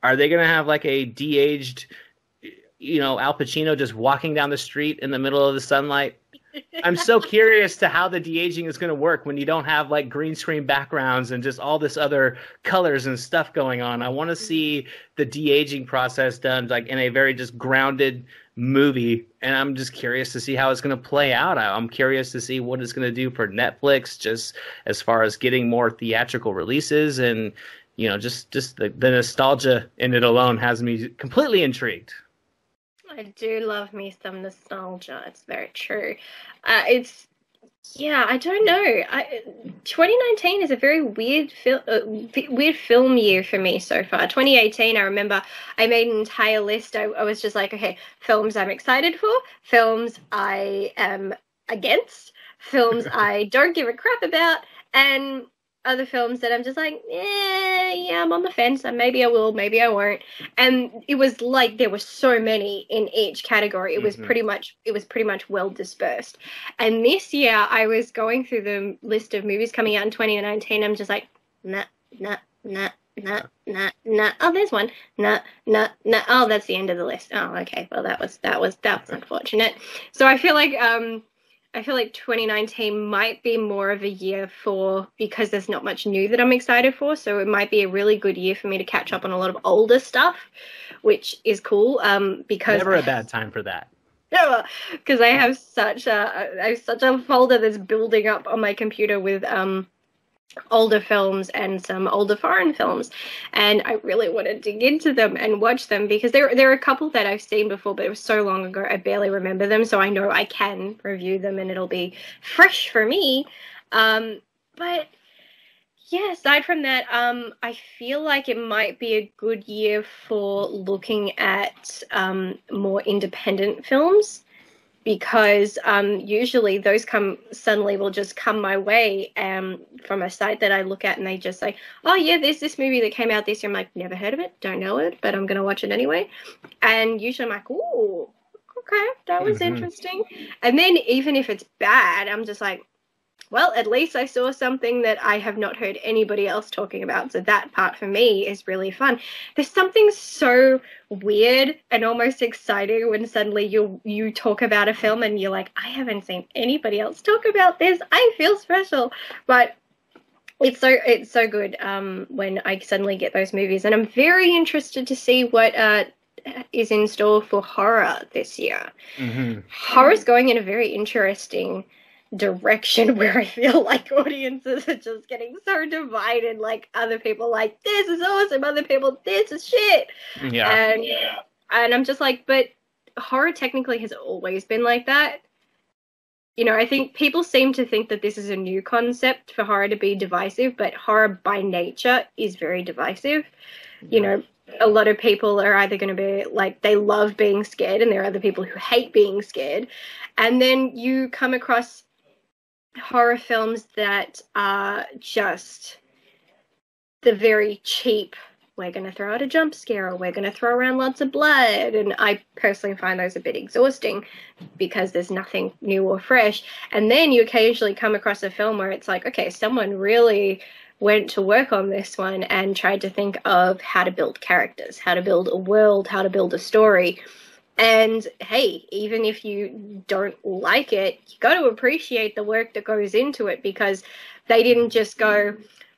are they going to have like a de-aged, Al Pacino just walking down the street in the middle of the sunlight? I'm so curious to how the de-aging is going to work when you don't have like green screen backgrounds and just all this other colors and stuff going on. I want to see the de-aging process done like in a very just grounded movie, and I'm just curious to see how it's going to play out. I'm curious to see what it's going to do for Netflix, just as far as getting more theatrical releases, and just the nostalgia in it alone has me completely intrigued. I do love me some nostalgia. It's very true. I don't know. 2019 is a very weird film year for me so far. 2018, I remember I made an entire list. I was just like, okay, films I'm excited for, films I am against, films I don't give a crap about, and other films that I'm just like, yeah, I'm on the fence, and maybe I will, maybe I won't. And it was like there were so many in each category. It was pretty much well dispersed. And this year I was going through the list of movies coming out in 2019. I'm just like, nah. Oh, there's one. Nah. Oh, that's the end of the list. Oh, okay. Well, that was unfortunate. So I feel like 2019 might be more of a year because there's not much new that I'm excited for. So it might be a really good year for me to catch up on a lot of older stuff, which is cool. Because never a bad time for that. Yeah, because I have such a folder that's building up on my computer with older films and some older foreign films, and I really want to dig into them and watch them, because there are a couple that I've seen before, but it was so long ago I barely remember them, so I know I can review them and it'll be fresh for me. But yeah, aside from that, I feel like it might be a good year for looking at more independent films, because usually those will just come my way from a site that I look at, and they just say, oh yeah, there's this movie that came out this year. I'm like, never heard of it, don't know it, but I'm going to watch it anyway. And usually I'm like, ooh, okay, that was interesting. And then even if it's bad, I'm just like, well, at least I saw something that I have not heard anybody else talking about. So that part for me is really fun. There's something so weird and almost exciting when suddenly you talk about a film and you're like, I haven't seen anybody else talk about this. I feel special. But it's so good when I suddenly get those movies. And I'm very interested to see what is in store for horror this year. Horror's going in a very interesting direction where I feel like audiences are just getting so divided. Like, other people like, this is awesome, other people, this is shit. Yeah. And I'm just like, but horror technically has always been like that. You know, I think people seem to think that this is a new concept for horror to be divisive, but horror by nature is very divisive. You know, a lot of people are either going to be like, they love being scared, and there are other people who hate being scared. And then you come across horror films that are just the very cheap, we're going to throw out a jump scare, or we're going to throw around lots of blood. And I personally find those a bit exhausting because there's nothing new or fresh. And then you occasionally come across a film where it's like, okay, someone really went to work on this one and tried to think of how to build characters, how to build a world, how to build a story. And hey, even if you don't like it, you got to appreciate the work that goes into it, because they didn't just go,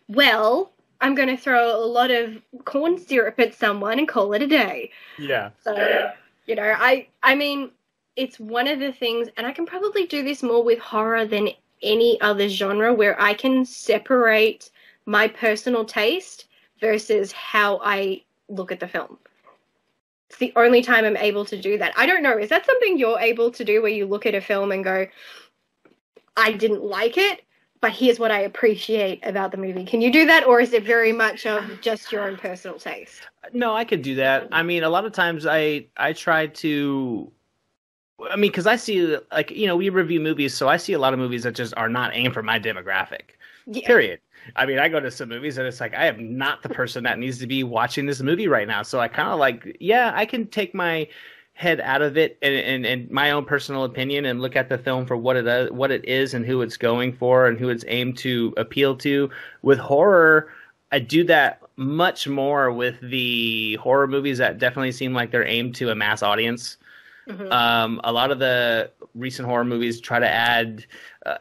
well, I'm going to throw a lot of corn syrup at someone and call it a day. Yeah. So, you know, I mean, it's one of the things, and I can probably do this more with horror than any other genre, where I can separate my personal taste versus how I look at the film. It's the only time I'm able to do that. I don't know, is that something you're able to do, where you look at a film and go, I didn't like it, but here's what I appreciate about the movie? Can you do that, or is it very much of just your own personal taste? No, I could do that. I mean, a lot of times I try to, I mean, because I see, like, you know, we review movies, so I see a lot of movies that just are not aimed for my demographic. Yeah. Period. I mean, I go to some movies and it's like, I am not the person that needs to be watching this movie right now. So I kind of like, yeah, I can take my head out of it and my own personal opinion and look at the film for what it is and who it's going for and who it's aimed to appeal to. With horror, I do that much more with the horror movies that definitely seem like they're aimed to a mass audience. Mm-hmm. A lot of the recent horror movies try to add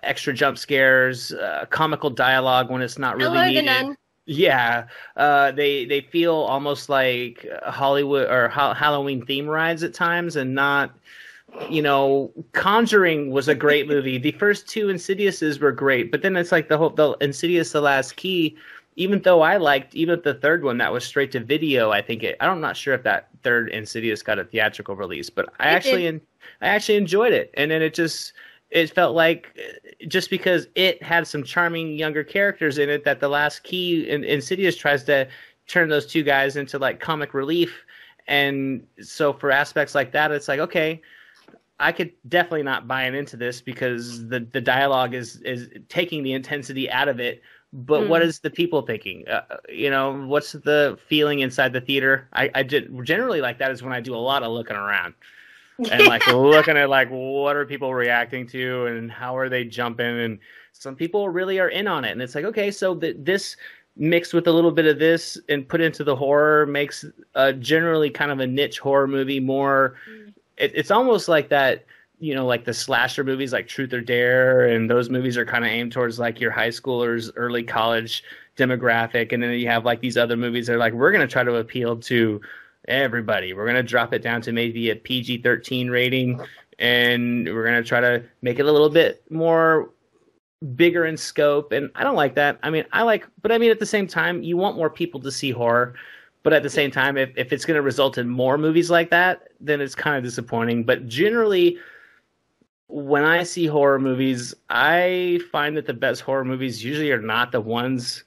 extra jump scares, comical dialogue when it's not really needed. The Nun. Yeah, they feel almost like Hollywood or Halloween theme rides at times, and not, you know, Conjuring was a great movie. The first two Insidiouses were great, but then it's like the Insidious: The Last Key. Even though I liked even the third one that was straight to video, I'm not sure if that third Insidious got a theatrical release, but I actually enjoyed it. And then it felt like, just because it had some charming younger characters in it, that The Last Key and Insidious tries to turn those two guys into like comic relief. And so for aspects like that, it's like, okay, I could definitely not buy into this because the dialogue is taking the intensity out of it. But what is the people thinking? You know, what's the feeling inside the theater? I generally like that is when I do a lot of looking around and like looking at like what are people reacting to and how are they jumping, and some people really are in on it, and it's like, okay, so this mixed with a little bit of this and put into the horror makes generally kind of a niche horror movie more. It's almost like that. You know, like the slasher movies like Truth or Dare, and those movies are kind of aimed towards like your high schoolers, early college demographic. And then you have like these other movies that are like, we're going to try to appeal to everybody. We're going to drop it down to maybe a PG-13 rating, and we're going to try to make it a little bit more bigger in scope. And I don't like that. I mean, but I mean, at the same time, you want more people to see horror. But at the same time, if it's going to result in more movies like that, then it's kind of disappointing. But generally, when I see horror movies, I find that the best horror movies usually are not the ones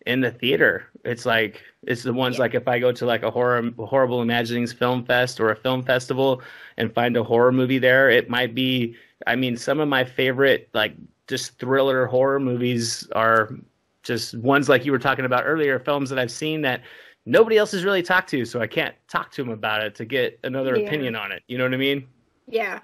in the theater. It's the ones like if I go to like a Horrible Imaginings film fest or a film festival and find a horror movie there, it might be, I mean, some of my favorite like just thriller horror movies are just ones like you were talking about earlier, films that I've seen that nobody else has really talked to, so I can't talk to them about it to get another opinion on it. You know what I mean? Yeah.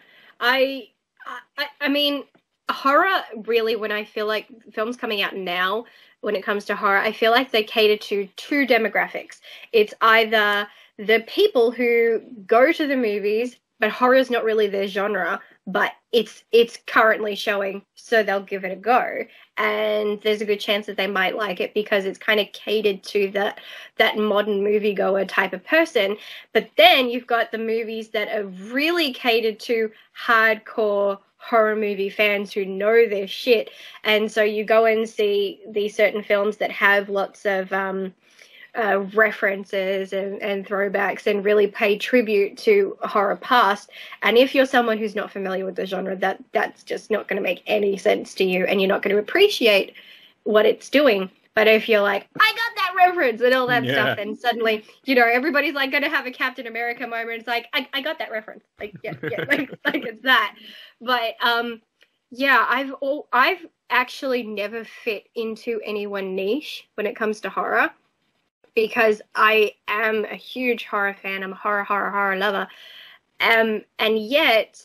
I mean, horror really, when I feel like films coming out now, when it comes to horror, I feel like they cater to two demographics. It's either the people who go to the movies, but horror is not really their genre, but it's currently showing, so they'll give it a go. And there's a good chance that they might like it because it's kind of catered to that modern moviegoer type of person. But then you've got the movies that are really catered to hardcore horror movie fans who know their shit. And so you go and see these certain films that have lots of references and throwbacks and really pay tribute to horror past. And if you're someone who's not familiar with the genre, that's just not going to make any sense to you, and you're not going to appreciate what it's doing. But if you're like, I got that reference and all that stuff, then suddenly, you know, everybody's like going to have a Captain America moment. It's like, I got that reference. Like, yeah, like it's that. But yeah, I've actually never fit into any one niche when it comes to horror, because I am a huge horror fan. I'm a horror lover. And yet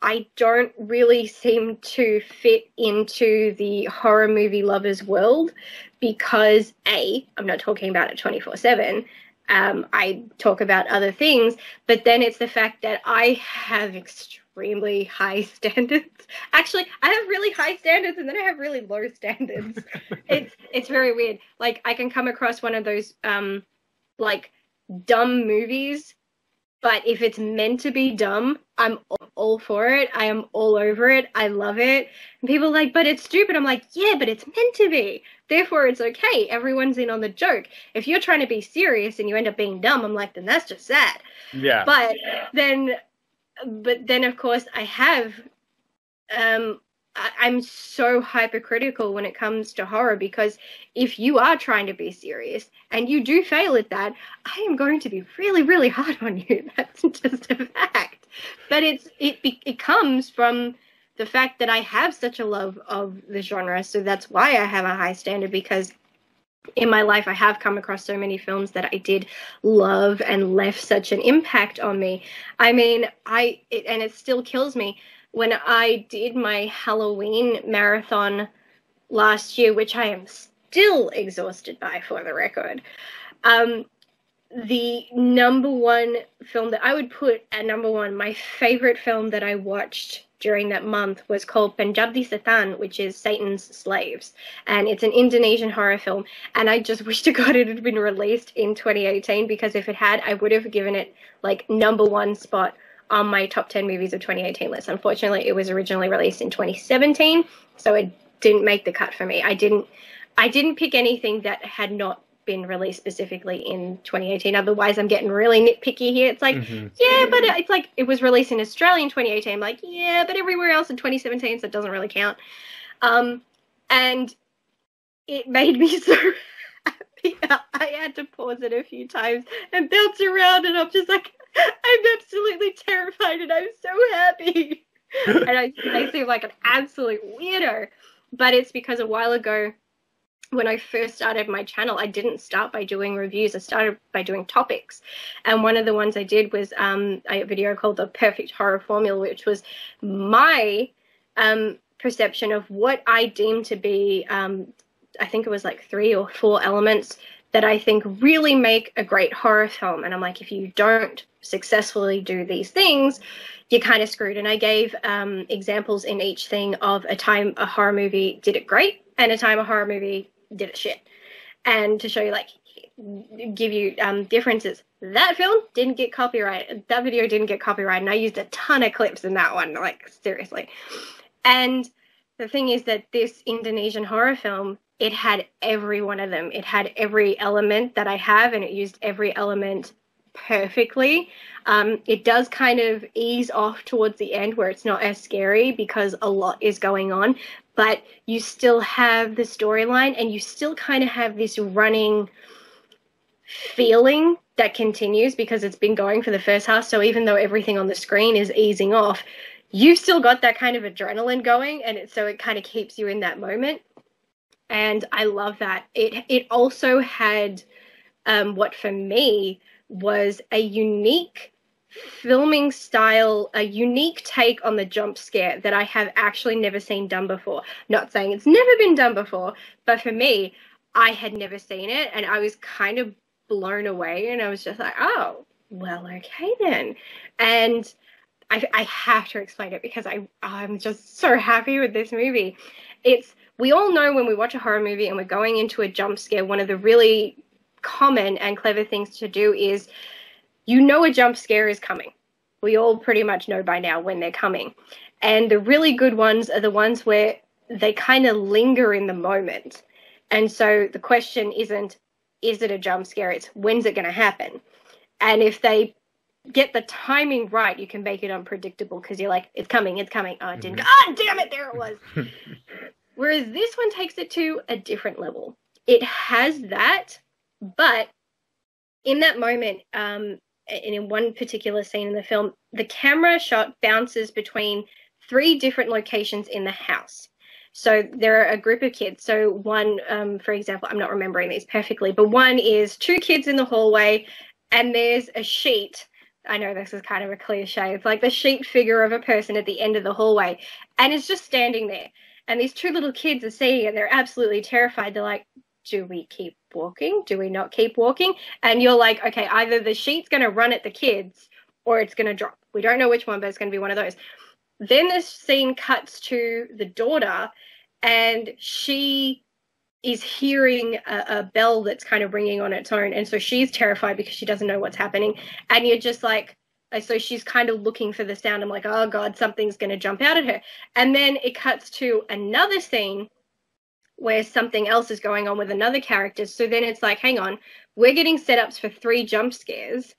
I don't really seem to fit into the horror movie lovers world because, A, I'm not talking about it 24/7. I talk about other things, but then it's the fact that I have extremely high standards. Actually, I have really high standards, and then I have really low standards. It's very weird. Like, I can come across one of those like dumb movies, but if it's meant to be dumb, I'm all for it. I am all over it. I love it. And people are like, but it's stupid. I'm like, yeah, but it's meant to be. Therefore, it's okay. Everyone's in on the joke. If you're trying to be serious and you end up being dumb, I'm like, then that's just sad. Yeah. But then, of course, I have, I'm so hypercritical when it comes to horror, because if you are trying to be serious and you do fail at that, I am going to be really, really hard on you. That's just a fact. But it comes from the fact that I have such a love of the genre, so that's why I have a high standard, because in my life I have come across so many films that I did love and left such an impact on me. I mean, and it still kills me. When I did my Halloween marathon last year, which I am still exhausted by, for the record, the number one film that I would put at number one, my favorite film that I watched during that month, was called Punjabi Satan, which is Satan's Slaves. And it's an Indonesian horror film. And I just wish to God it had been released in 2018, because if it had, I would have given it like number one spot on my top 10 movies of 2018 list. Unfortunately, it was originally released in 2017, so it didn't make the cut for me. I didn't pick anything that had not been released specifically in 2018. Otherwise, I'm getting really nitpicky here. It's like, yeah, but it's like it was released in Australia in 2018. I'm like, yeah, but everywhere else in 2017, so it doesn't really count. And it made me so happy. I had to pause it a few times and bounce around, and I'm just like, I'm absolutely terrified, and I'm so happy. And I seem like an absolute weirdo. But it's because a while ago, when I first started my channel, I didn't start by doing reviews. I started by doing topics. And one of the ones I did was a video called The Perfect Horror Formula, which was my perception of what I deemed to be, I think it was like 3 or 4 elements that I think really make a great horror film. And I'm like, if you don't successfully do these things, you're kind of screwed. And I gave examples in each thing of a time a horror movie did it great and a time a horror movie did it shit. And to show you, like, give you differences. That film didn't get copyrighted. That video didn't get copyrighted. And I used a ton of clips in that one, like, seriously. And the thing is that this Indonesian horror film, it had every one of them. It had every element that I have, and it used every element perfectly. It does kind of ease off towards the end where it's not as scary because a lot is going on, but you still have the storyline, and you still kind of have this running feeling that continues because it's been going for the first half. So even though everything on the screen is easing off, you've still got that kind of adrenaline going, and so it kind of keeps you in that moment. And I love that. It also had what for me was a unique filming style, a unique take on the jump scare that I have actually never seen done before. Not saying it's never been done before, but for me, I had never seen it, and I was kind of blown away, and I was just like, oh, well, okay then. And I have to explain it because I'm just so happy with this movie. We all know when we watch a horror movie and we're going into a jump scare, one of the really common and clever things to do is a jump scare is coming. We all pretty much know by now when they're coming. And the really good ones are the ones where they kind of linger in the moment. And so the question isn't, is it a jump scare? It's, when's it going to happen? And if they get the timing right, you can make it unpredictable because you're like, it's coming. Oh, it didn't. Oh, damn it, there it was. Whereas this one takes it to a different level. It has that, but in that moment, and in one particular scene in the film, the camera shot bounces between 3 different locations in the house. So there are a group of kids. So one, for example, I'm not remembering these perfectly, but one is 2 kids in the hallway, and there's a sheet. I know this is kind of a cliche. It's like the sheet figure of a person at the end of the hallway, and it's just standing there. And these 2 little kids are seeing it. They're absolutely terrified. They're like, do we keep walking? Do we not keep walking? And you're like, okay, either the sheet's going to run at the kids or it's going to drop. We don't know which one, but it's going to be one of those. Then this scene cuts to the daughter, and she is hearing a bell that's kind of ringing on its own. And so she's terrified because she doesn't know what's happening. And you're just like, so she's kind of looking for the sound. I'm like, oh God, something's going to jump out at her. And then it cuts to another scene where something else is going on with another character. So then it's like, hang on, we're getting setups for 3 jump scares,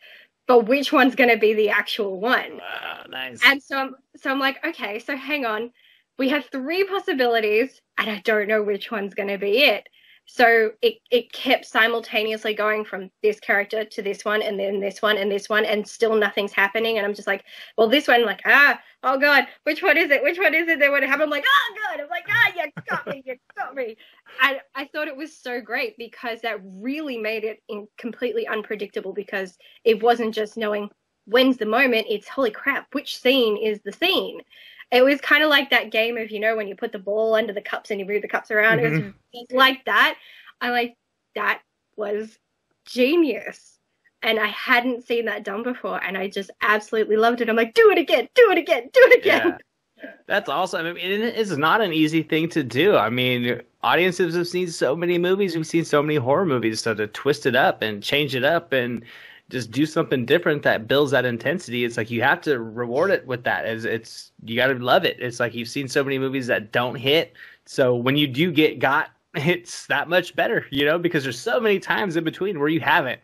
but which one's going to be the actual one? Wow, nice. And so I'm like, okay, so hang on. We have 3 possibilities, and I don't know which one's going to be it. So it kept simultaneously going from this character to this one, and then this one, and this one, and still nothing's happening. And I'm just like, well, this one, like, oh God, which one is it? Which one is it? Then when it happened, I'm like, oh God, I'm like, you got me. And I thought it was so great because that really made it completely unpredictable, because it wasn't just knowing when's the moment, it's holy crap, which scene is the scene? It was kind of like that game of, when you put the ball under the cups and you move the cups around. Mm-hmm. It was like that. That was genius. And I hadn't seen that done before, and I just absolutely loved it. I'm like, do it again. Yeah. That's awesome. I mean, it's not an easy thing to do. I mean, audiences have seen so many movies. We've seen so many horror movies. So to twist it up and change it up and just do something different that builds that intensity, it's like you have to reward it with that. You got to love it. It's like you've seen so many movies that don't hit. So when you do get got, it's that much better, because there's so many times in between where you haven't.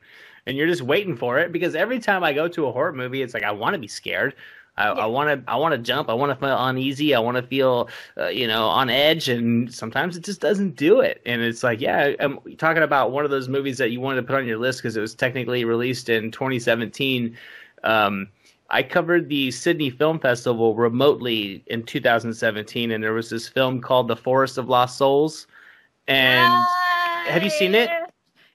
And you're just waiting for it, because every time I go to a horror movie, it's like I want to be scared. I want to jump. I want to feel uneasy. I want to feel, on edge. And sometimes it just doesn't do it. And it's like, I'm talking about one of those movies that you wanted to put on your list because it was technically released in 2017. I covered the Sydney Film Festival remotely in 2017, and there was this film called The Forest of Lost Souls. And have you seen it?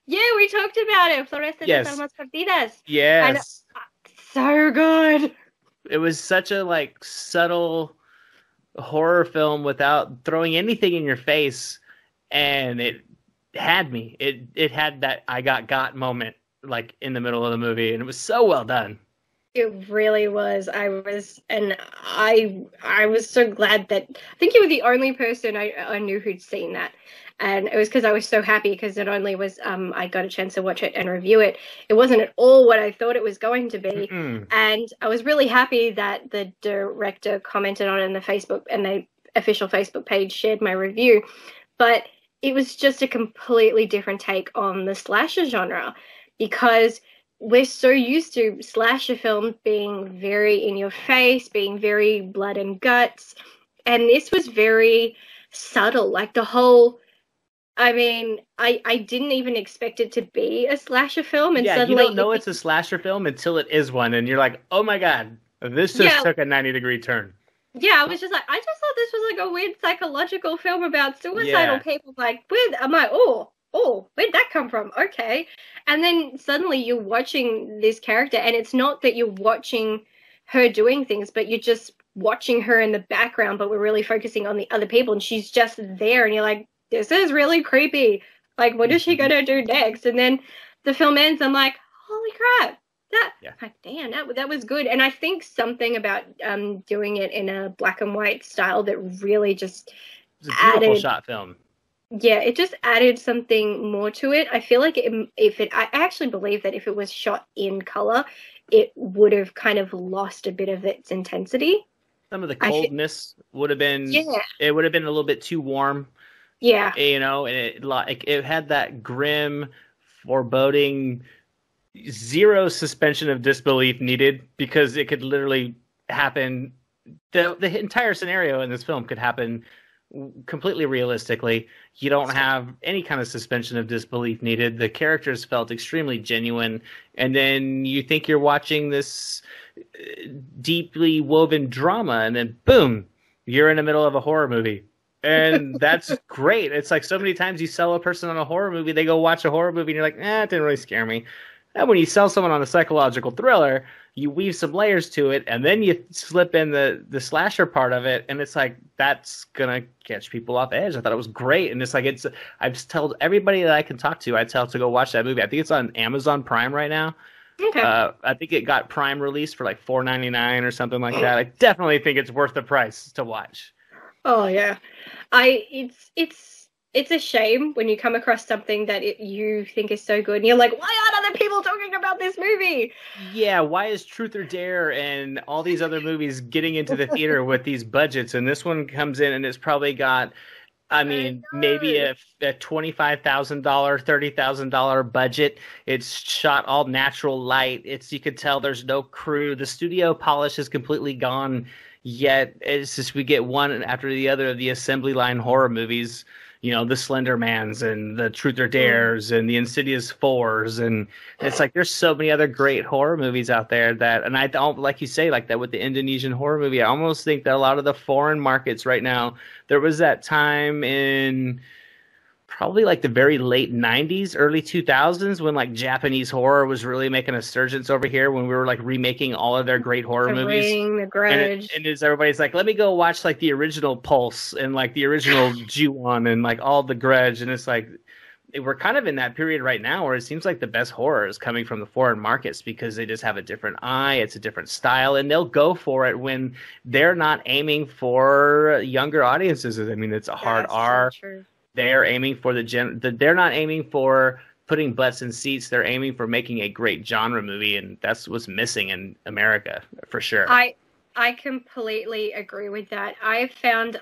Yeah, we talked about it. Floresta de Almas Perdidas. Yes. So good. It was such a subtle horror film without throwing anything in your face, and it had me. It had that I got moment in the middle of the movie, and it was so well done. It really was. I was so glad that I think you were the only person I knew who'd seen that. And it was because I was so happy, because not only was I got a chance to watch it and review it, it wasn't at all what I thought it was going to be. Mm-mm. And I was really happy that the director commented on it in the Facebook, and the official Facebook page shared my review. But it was just a completely different take on the slasher genre, because we're so used to slasher films being very in your face, being very blood and guts. And this was very subtle, the whole... I mean, I didn't even expect it to be a slasher film, and suddenly you don't know it's a slasher film until it is one, and you're like, oh my God, this just took a 90-degree turn. Yeah, I was just like, I just thought this was a weird psychological film about suicidal people. I'm like, oh, where'd that come from? Okay. And then suddenly you're watching this character, and it's not that you're watching her doing things, but you're just watching her in the background, but we're really focusing on the other people, and she's just there, and you're like, this is really creepy. What is she going to do next? And then the film ends. I'm like, holy crap. Damn, that was good. And I think something about doing it in a black and white style that really just It's a beautiful shot film. Yeah, it just added something more to it. I feel like I actually believe that if it was shot in color, it would have kind of lost a bit of its intensity. Some of the coldness would have been, it would have been a little bit too warm. Yeah. You know, and it had that grim, foreboding, zero suspension of disbelief needed, because it could literally happen. The entire scenario in this film could happen completely realistically. You don't have any kind of suspension of disbelief needed. The characters felt extremely genuine, and then you think you're watching this deeply woven drama, and then boom, you're in the middle of a horror movie. And that's great. It's like so many times you sell a person on a horror movie, they go watch a horror movie and you're like, it didn't really scare me. And when you sell someone on a psychological thriller, you weave some layers to it, and then you slip in the slasher part of it, and it's like, that's gonna catch people off edge. I thought it was great, and it's like, I've told everybody that I can talk to, I tell to go watch that movie. I think it's on Amazon Prime right now. Okay. I think it got Prime release for like $4.99 or something like that. I definitely think it's worth the price to watch. Oh yeah, it's a shame when you come across something that you think is so good and you're like, why aren't other people talking about this movie? Yeah, why is Truth or Dare and all these other movies getting into the theater with these budgets, and this one comes in and it's probably got, I mean, maybe a $25,000, $30,000 budget. It's shot all natural light. You could tell there's no crew. The studio polish is completely gone. Yet it's just, we get one after the other of the assembly line horror movies. You know, the Slender Mans and the Truth or Dares and the Insidious 4s. And it's like, there's so many other great horror movies out there that, and I don't, like you say, like that with the Indonesian horror movie, I almost think that a lot of the foreign markets right now, there was that time in probably like the very late 90s, early 2000s, when like Japanese horror was really making a surgence over here, when we were like remaking all of their great horror movies. The Grudge. And everybody's like, let me go watch like the original Pulse and like the original Ju-on and like all the Grudge. And it's like, we're kind of in that period right now where it seems like the best horror is coming from the foreign markets, because they just have a different eye, it's a different style, and they'll go for it when they're not aiming for younger audiences. I mean, it's a hard R. So true. They're aiming for they're not aiming for putting butts in seats. They're aiming for making a great genre movie, and that's what's missing in America for sure. I completely agree with that. I found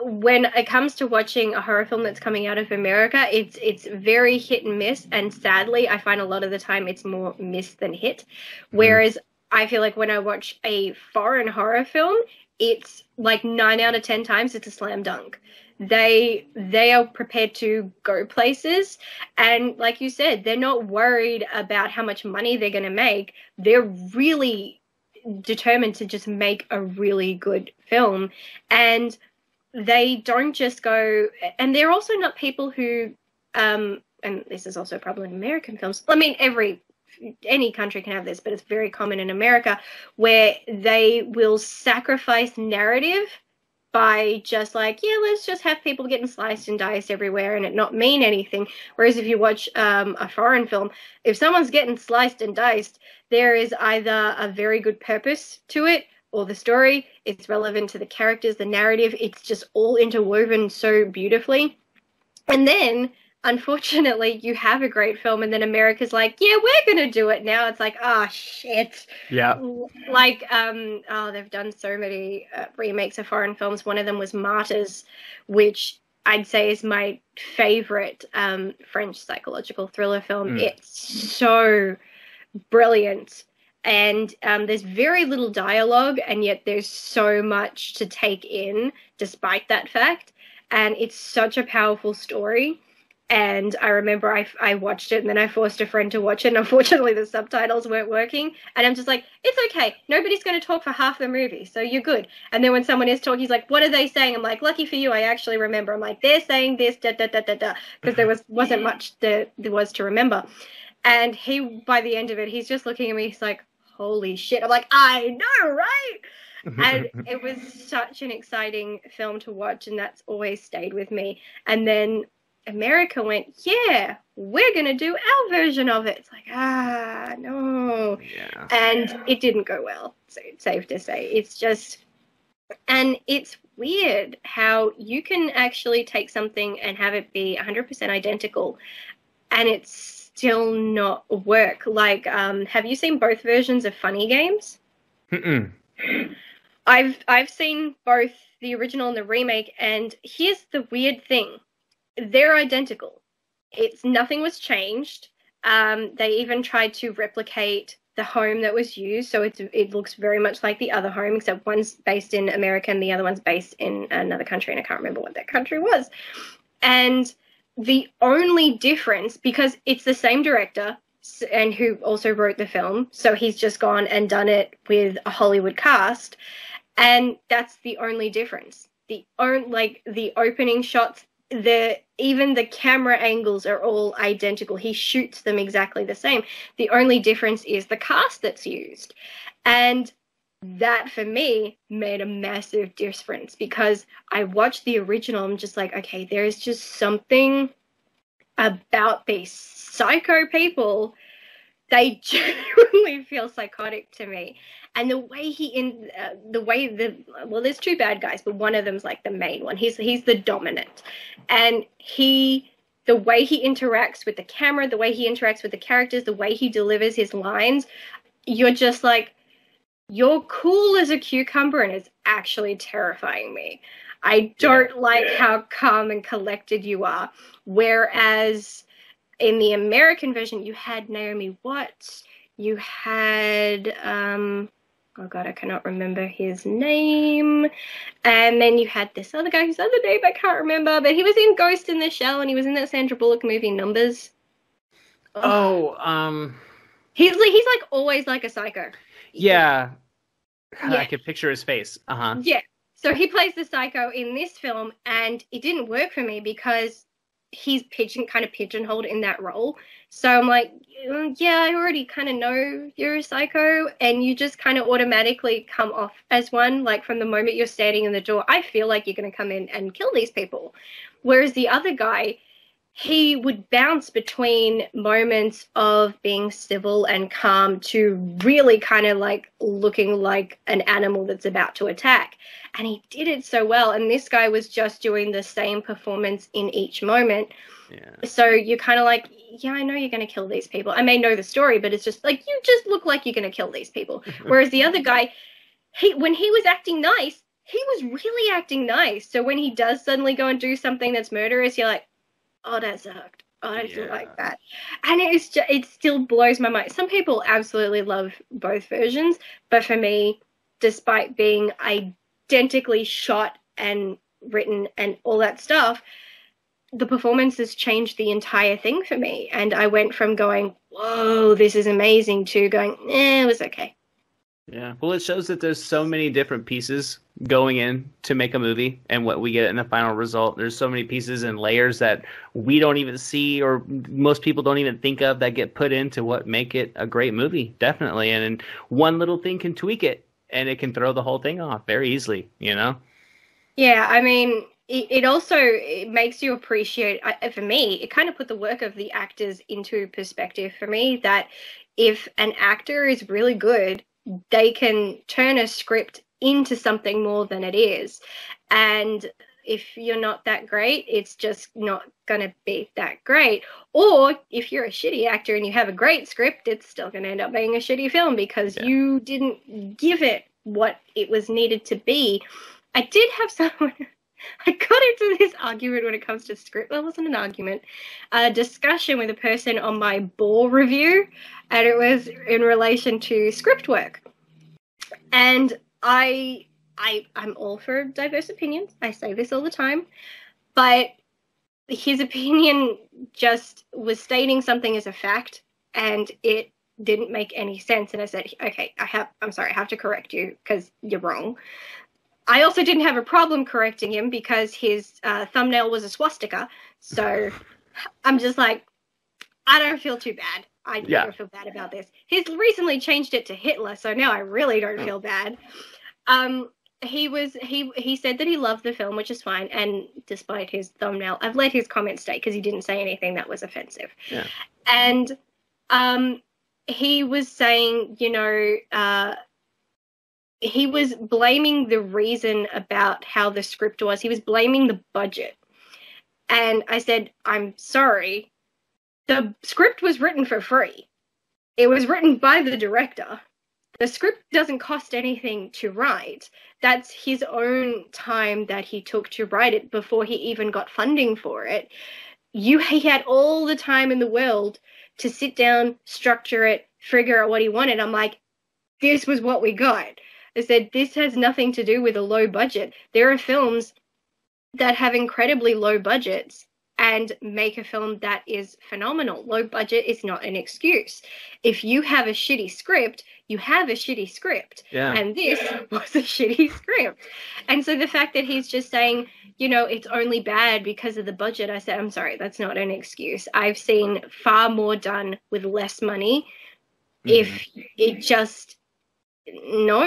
when it comes to watching a horror film that's coming out of America, it's very hit and miss, and sadly, I find a lot of the time it's more miss than hit. Whereas I feel like when I watch a foreign horror film, it's like 9 out of 10 times it's a slam dunk. They are prepared to go places, and like you said, they're not worried about how much money they're going to make. They're really determined to just make a really good film, and they don't just go, and they're also not people who and this is also a problem in American films. I mean, any country can have this, but it's very common in America, where they will sacrifice narrative by just like, yeah, let's just have people getting sliced and diced everywhere and it not mean anything. Whereas if you watch a foreign film, if someone's getting sliced and diced, there is either a very good purpose to it, or the story, it's relevant to the characters, the narrative, it's just all interwoven so beautifully. And then, unfortunately, you have a great film, and then America's like, yeah, we're going to do it now. It's like, oh, shit. Yeah. Like, they've done so many remakes of foreign films. One of them was Martyrs, which I'd say is my favorite French psychological thriller film. It's so brilliant. And there's very little dialogue, and yet there's so much to take in despite that fact. And it's such a powerful story. And I remember I watched it, and then I forced a friend to watch it, and unfortunately the subtitles weren't working. And I'm just like, it's okay. Nobody's going to talk for half the movie, so you're good. And then when someone is talking, he's like, what are they saying? I'm like, lucky for you, I actually remember. I'm like, they're saying this, da-da-da-da-da, because there wasn't much there was to remember. And by the end of it, he's just looking at me, he's like, holy shit. I'm like, I know, right? And it was such an exciting film to watch, and that's always stayed with me. And then America went, yeah, we're going to do our version of it. It's like, no. Yeah. And it didn't go well, so it's safe to say. It's just, and it's weird how you can actually take something and have it be 100% identical and it's still not work. Like, have you seen both versions of Funny Games? Mm-mm. I've seen both the original and the remake, and here's the weird thing. They're identical. Nothing was changed. They even tried to replicate the home that was used, so it looks very much like the other home, except one's based in America and the other one's based in another country, and I can't remember what that country was. And the only difference, because it's the same director and who also wrote the film, so he's just gone and done it with a Hollywood cast, and that's the only difference. The opening shots, even the camera angles are all identical. He shoots them exactly the same. The only difference is the cast that's used. And that, for me, made a massive difference, because I watched the original, I'm just like, okay, there's just something about these psycho people. They genuinely feel psychotic to me. And the way there's two bad guys, but one of them's like the main one. He's the dominant. And the way he interacts with the camera, the way he interacts with the characters, the way he delivers his lines, you're just like, you're cool as a cucumber, and it's actually terrifying me. I don't like how calm and collected you are. Whereas in the American version, you had Naomi Watts, you had, oh God, I cannot remember his name. And then you had this other guy whose other name I can't remember, but he was in Ghost in the Shell, and he was in that Sandra Bullock movie Numbers. He's like always like a psycho. Yeah. I can picture his face. Uh-huh. Yeah. So he plays the psycho in this film, and it didn't work for me because he's kind of pigeonholed in that role. So I'm like, yeah, I already kind of know you're a psycho, and you just kind of automatically come off as one. Like, from the moment you're standing in the door, I feel like you're going to come in and kill these people. Whereas the other guy, he would bounce between moments of being civil and calm to really kind of like looking like an animal that's about to attack. And he did it so well. And this guy was just doing the same performance in each moment. Yeah. So you're kind of like, yeah, I know you're going to kill these people. I may know the story, but it's just like, you just look like you're going to kill these people. Whereas the other guy, when he was acting nice, he was really acting nice. So when he does suddenly go and do something that's murderous, you're like, oh, that sucked. Oh, I didn't like that. And it still blows my mind. Some people absolutely love both versions, but for me, despite being identically shot and written and all that stuff, the performances changed the entire thing for me. And I went from going, whoa, this is amazing, to going, it was okay. Yeah, well, it shows that there's so many different pieces going in to make a movie, and what we get in the final result. There's so many pieces and layers that we don't even see, or most people don't even think of, that get put into what make it a great movie, definitely. And one little thing can tweak it, and it can throw the whole thing off very easily, you know? Yeah, I mean, it also makes you appreciate, for me, it kind of put the work of the actors into perspective for me, that if an actor is really good, they can turn a script into something more than it is. And if you're not that great, it's just not going to be that great. Or if you're a shitty actor and you have a great script, it's still going to end up being a shitty film because you didn't give it what it was needed to be. I did have someone... I got into this argument when it comes to script. Well, it wasn't an argument. A discussion with a person on my ball review, and it was in relation to script work. And I'm all for diverse opinions. I say this all the time. But his opinion just was stating something as a fact, and it didn't make any sense. And I said, okay, I'm sorry, I have to correct you because you're wrong. I also didn't have a problem correcting him because his thumbnail was a swastika. So I'm just like, I don't feel too bad. I don't feel bad about this. He's recently changed it to Hitler, so now I really don't feel bad. he said that he loved the film, which is fine. And despite his thumbnail, I've let his comments stay because he didn't say anything that was offensive. Yeah. And he was saying, he was blaming the reason about how the script was. He was blaming the budget. And I said, I'm sorry. The script was written for free. It was written by the director. The script doesn't cost anything to write. That's his own time that he took to write it before he even got funding for it. He had all the time in the world to sit down, structure it, figure out what he wanted. I'm like, this was what we got. I said, this has nothing to do with a low budget. There are films that have incredibly low budgets and make a film that is phenomenal. Low budget is not an excuse. If you have a shitty script, you have a shitty script. Yeah. And this was a shitty script. And so the fact that he's just saying, it's only bad because of the budget, I said, I'm sorry, that's not an excuse. I've seen far more done with less money. If it just... No,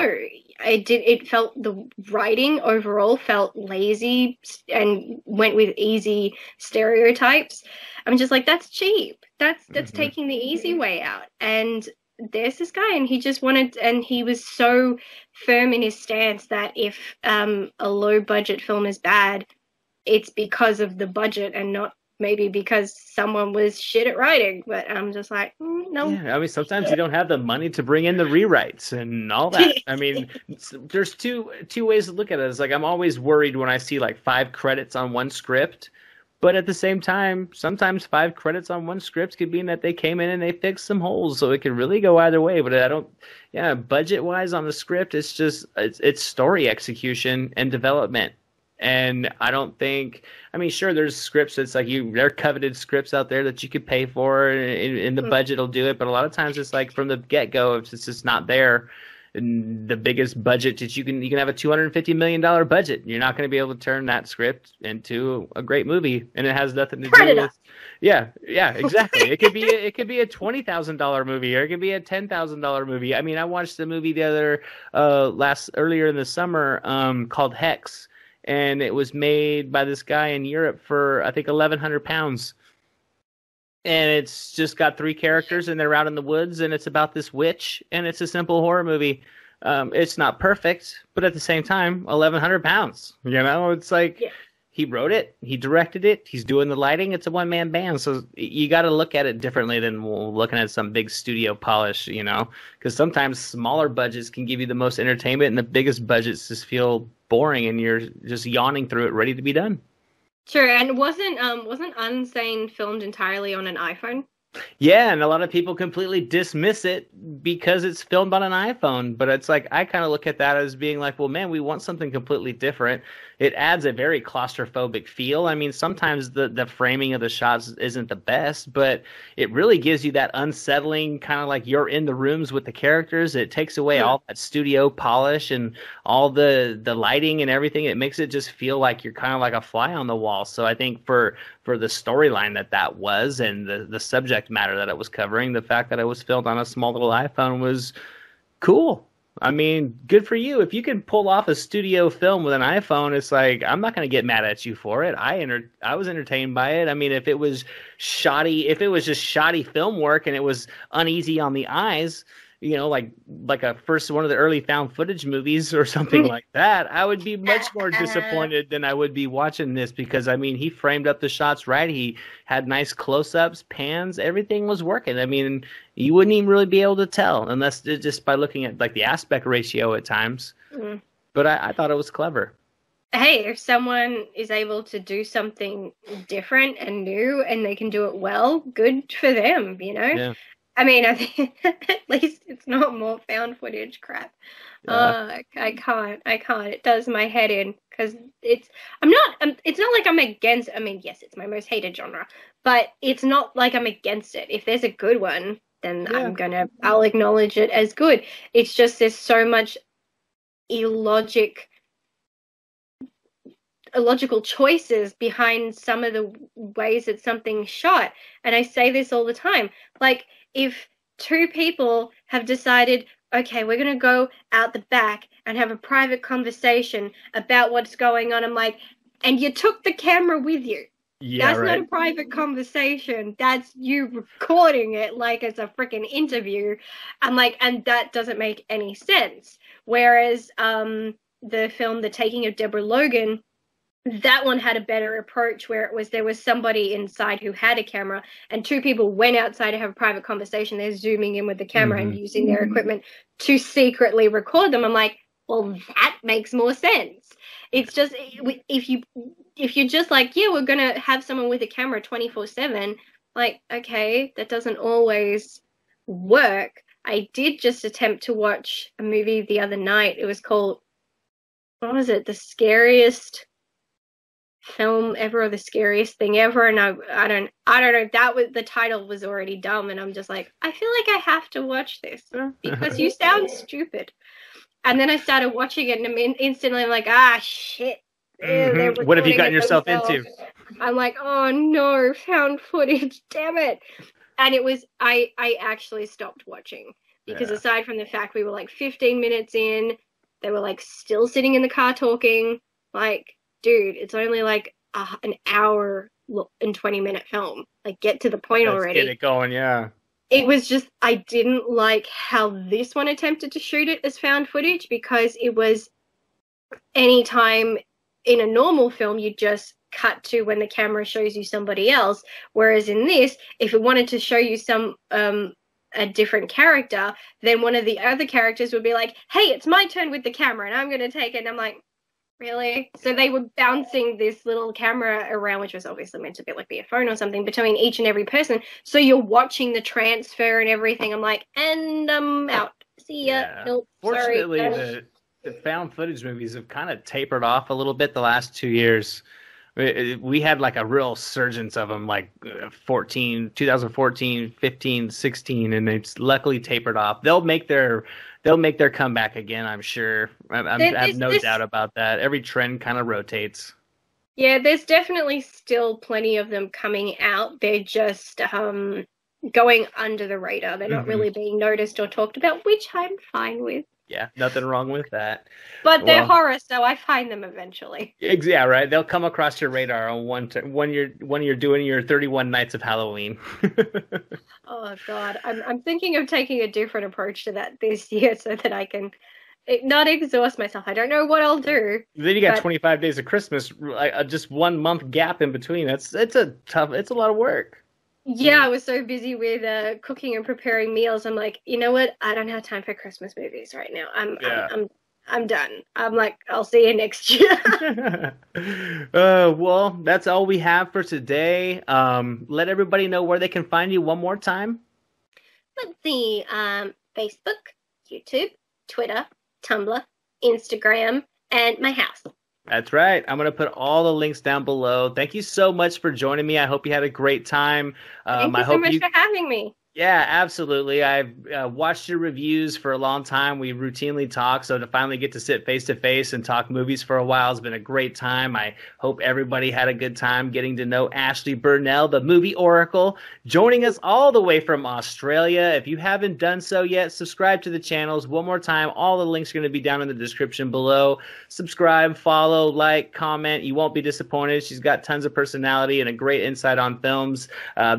it felt, the writing overall felt lazy and went with easy stereotypes. I'm just like, that's cheap. That's taking the easy way out. And there's this guy, and he just wanted, and he was so firm in his stance that if a low budget film is bad, it's because of the budget and not maybe because someone was shit at writing. But I'm just like, no. Yeah, I mean, sometimes you don't have the money to bring in the rewrites and all that. I mean, there's two ways to look at it. It's like, I'm always worried when I see like 5 credits on one script. But at the same time, sometimes 5 credits on one script could mean that they came in and they fixed some holes. So it could really go either way. But budget-wise on the script, it's story execution and development. And I don't think, sure, there's scripts that's like there are coveted scripts out there that you could pay for and the budget will do it. But a lot of times it's like from the get-go, if it's just not there, and the biggest budget that you can have a $250 million budget. You're not going to be able to turn that script into a great movie. And it has nothing to do with, yeah, exactly. It could be a $20,000 movie, or it could be a $10,000 movie. I watched a movie earlier in the summer called Hex. And it was made by this guy in Europe for, I think, 1,100 pounds. And it's just got 3 characters, and they're out in the woods, and it's about this witch, and it's a simple horror movie. It's not perfect, but at the same time, 1,100 pounds. It's like he wrote it, he directed it, he's doing the lighting. It's a one-man band, so you got to look at it differently than looking at some big studio polish, because sometimes smaller budgets can give you the most entertainment, and the biggest budgets just feel boring, and you're just yawning through it, ready to be done. Sure, and wasn't Unsane filmed entirely on an iPhone? Yeah, and a lot of people completely dismiss it because it's filmed on an iPhone. But it's like, I kind of look at that as being like, well, man, we want something completely different. It adds a very claustrophobic feel. Sometimes the framing of the shots isn't the best, but it really gives you that unsettling kind of like you're in the rooms with the characters. It takes away all that studio polish and all the lighting and everything. It makes it just feel like you're kind of like a fly on the wall. So I think for the storyline that was, and the subject matter that it was covering, the fact that it was filmed on a small little iPhone was cool. Good for you. If you can pull off a studio film with an iPhone, it's like, I'm not going to get mad at you for it. I was entertained by it. If it was just shoddy film work and it was uneasy on the eyes, like a first one of the early found footage movies or something like that, I would be much more disappointed than I would be watching this, because he framed up the shots right. He had nice close-ups, pans, everything was working. You wouldn't even really be able to tell unless just by looking at like the aspect ratio at times. But I thought it was clever. Hey, if someone is able to do something different and new and they can do it well, good for them, Yeah. I think at least it's not more found footage crap. Yeah. I can't. It does my head in, because it's not like I'm against. Yes, it's my most hated genre, but it's not like I'm against it. If there's a good one, then I'll acknowledge it as good. It's just there's so much illogical choices behind some of the ways that something's shot. And I say this all the time. Like, if 2 people have decided, okay, we're going to go out the back and have a private conversation about what's going on. I'm like, and you took the camera with you. Yeah, that's right. not a private conversation. That's you recording it like it's a freaking interview. I'm like, and that doesn't make any sense. Whereas the film The Taking of Deborah Logan, that one had a better approach where there was somebody inside who had a camera and two people went outside to have a private conversation. They're zooming in with the camera and using their equipment to secretly record them. I'm like, well, that makes more sense. It's just, if you're just like, yeah, we're going to have someone with a camera 24/7, like, okay, that doesn't always work. I did just attempt to watch a movie the other night. It was called, what was it? The Scariest Film Ever, or The Scariest Thing Ever. And I don't know. The title was already dumb. And I'm just like, I feel like I have to watch this because you sound stupid. And then I started watching it, and instantly I'm like, shit. What have you gotten yourself into? I'm like, oh no, found footage, damn it. And it was, I actually stopped watching because aside from the fact we were like 15 minutes in, they were like still sitting in the car talking. Like, dude, it's only like an hour and 20-minute film. Like, get to the point already. Get it going, yeah. It was just, I didn't like how this one attempted to shoot it as found footage, because it was anytime in a normal film you just cut to when the camera shows you somebody else, whereas in this, if it wanted to show you a different character, then one of the other characters would be like, hey, it's my turn with the camera and I'm going to take it. And I'm like, really? So they were bouncing this little camera around, which was obviously meant to be a phone or something, between each and every person. So you're watching the transfer and everything. I'm like, and I'm out. See ya. Yeah. Nope. Fortunately, sorry. the found footage movies have kind of tapered off a little bit the last 2 years. We had like a real surgence of them, like 2014, 15, 16, and it's luckily tapered off. They'll make their comeback again, I'm sure. I have no doubt about that. Every trend kind of rotates. Yeah, there's definitely still plenty of them coming out. They're just going under the radar. They're not really being noticed or talked about, which I'm fine with. Yeah, nothing wrong with that. But they're horror, so I find them eventually. Yeah, right. They'll come across your radar on when you're doing your 31 Nights of Halloween. Oh God, I'm thinking of taking a different approach to that this year so that I can not exhaust myself. I don't know what I'll do. Then you got 25 days of Christmas, just 1 month gap in between. It's a lot of work. Yeah, I was so busy with cooking and preparing meals. I'm like, you know what? I don't have time for Christmas movies right now. I'm done. I'm like, I'll see you next year. Well, that's all we have for today. Let everybody know where they can find you one more time. Let's see. Facebook, YouTube, Twitter, Tumblr, Instagram, and my house. That's right. I'm going to put all the links down below. Thank you so much for joining me. I hope you had a great time. Thank you so much for having me. Yeah, absolutely. I've watched your reviews for a long time. We routinely talk, so to finally get to sit face-to-face and talk movies for a while has been a great time. I hope everybody had a good time getting to know Ashleigh Burnell, the movie oracle, joining us all the way from Australia. If you haven't done so yet, subscribe to the channels. One more time, all the links are going to be down in the description below. Subscribe, follow, like, comment. You won't be disappointed. She's got tons of personality and a great insight on films.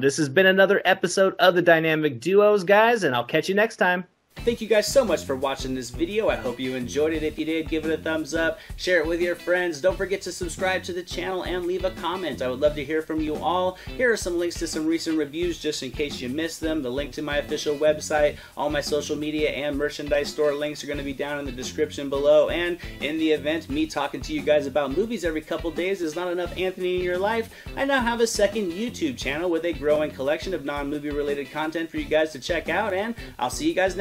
This has been another episode of the Dynamic Duos, guys, and I'll catch you next time. Thank you guys so much for watching this video. I hope you enjoyed it. If you did, give it a thumbs up, share it with your friends. Don't forget to subscribe to the channel and leave a comment. I would love to hear from you all. Here are some links to some recent reviews just in case you missed them. The link to my official website, all my social media and merchandise store links are going to be down in the description below. And in the event me talking to you guys about movies every couple days is not enough Anthony in your life, I now have a second YouTube channel with a growing collection of non-movie related content for you guys to check out, and I'll see you guys next time.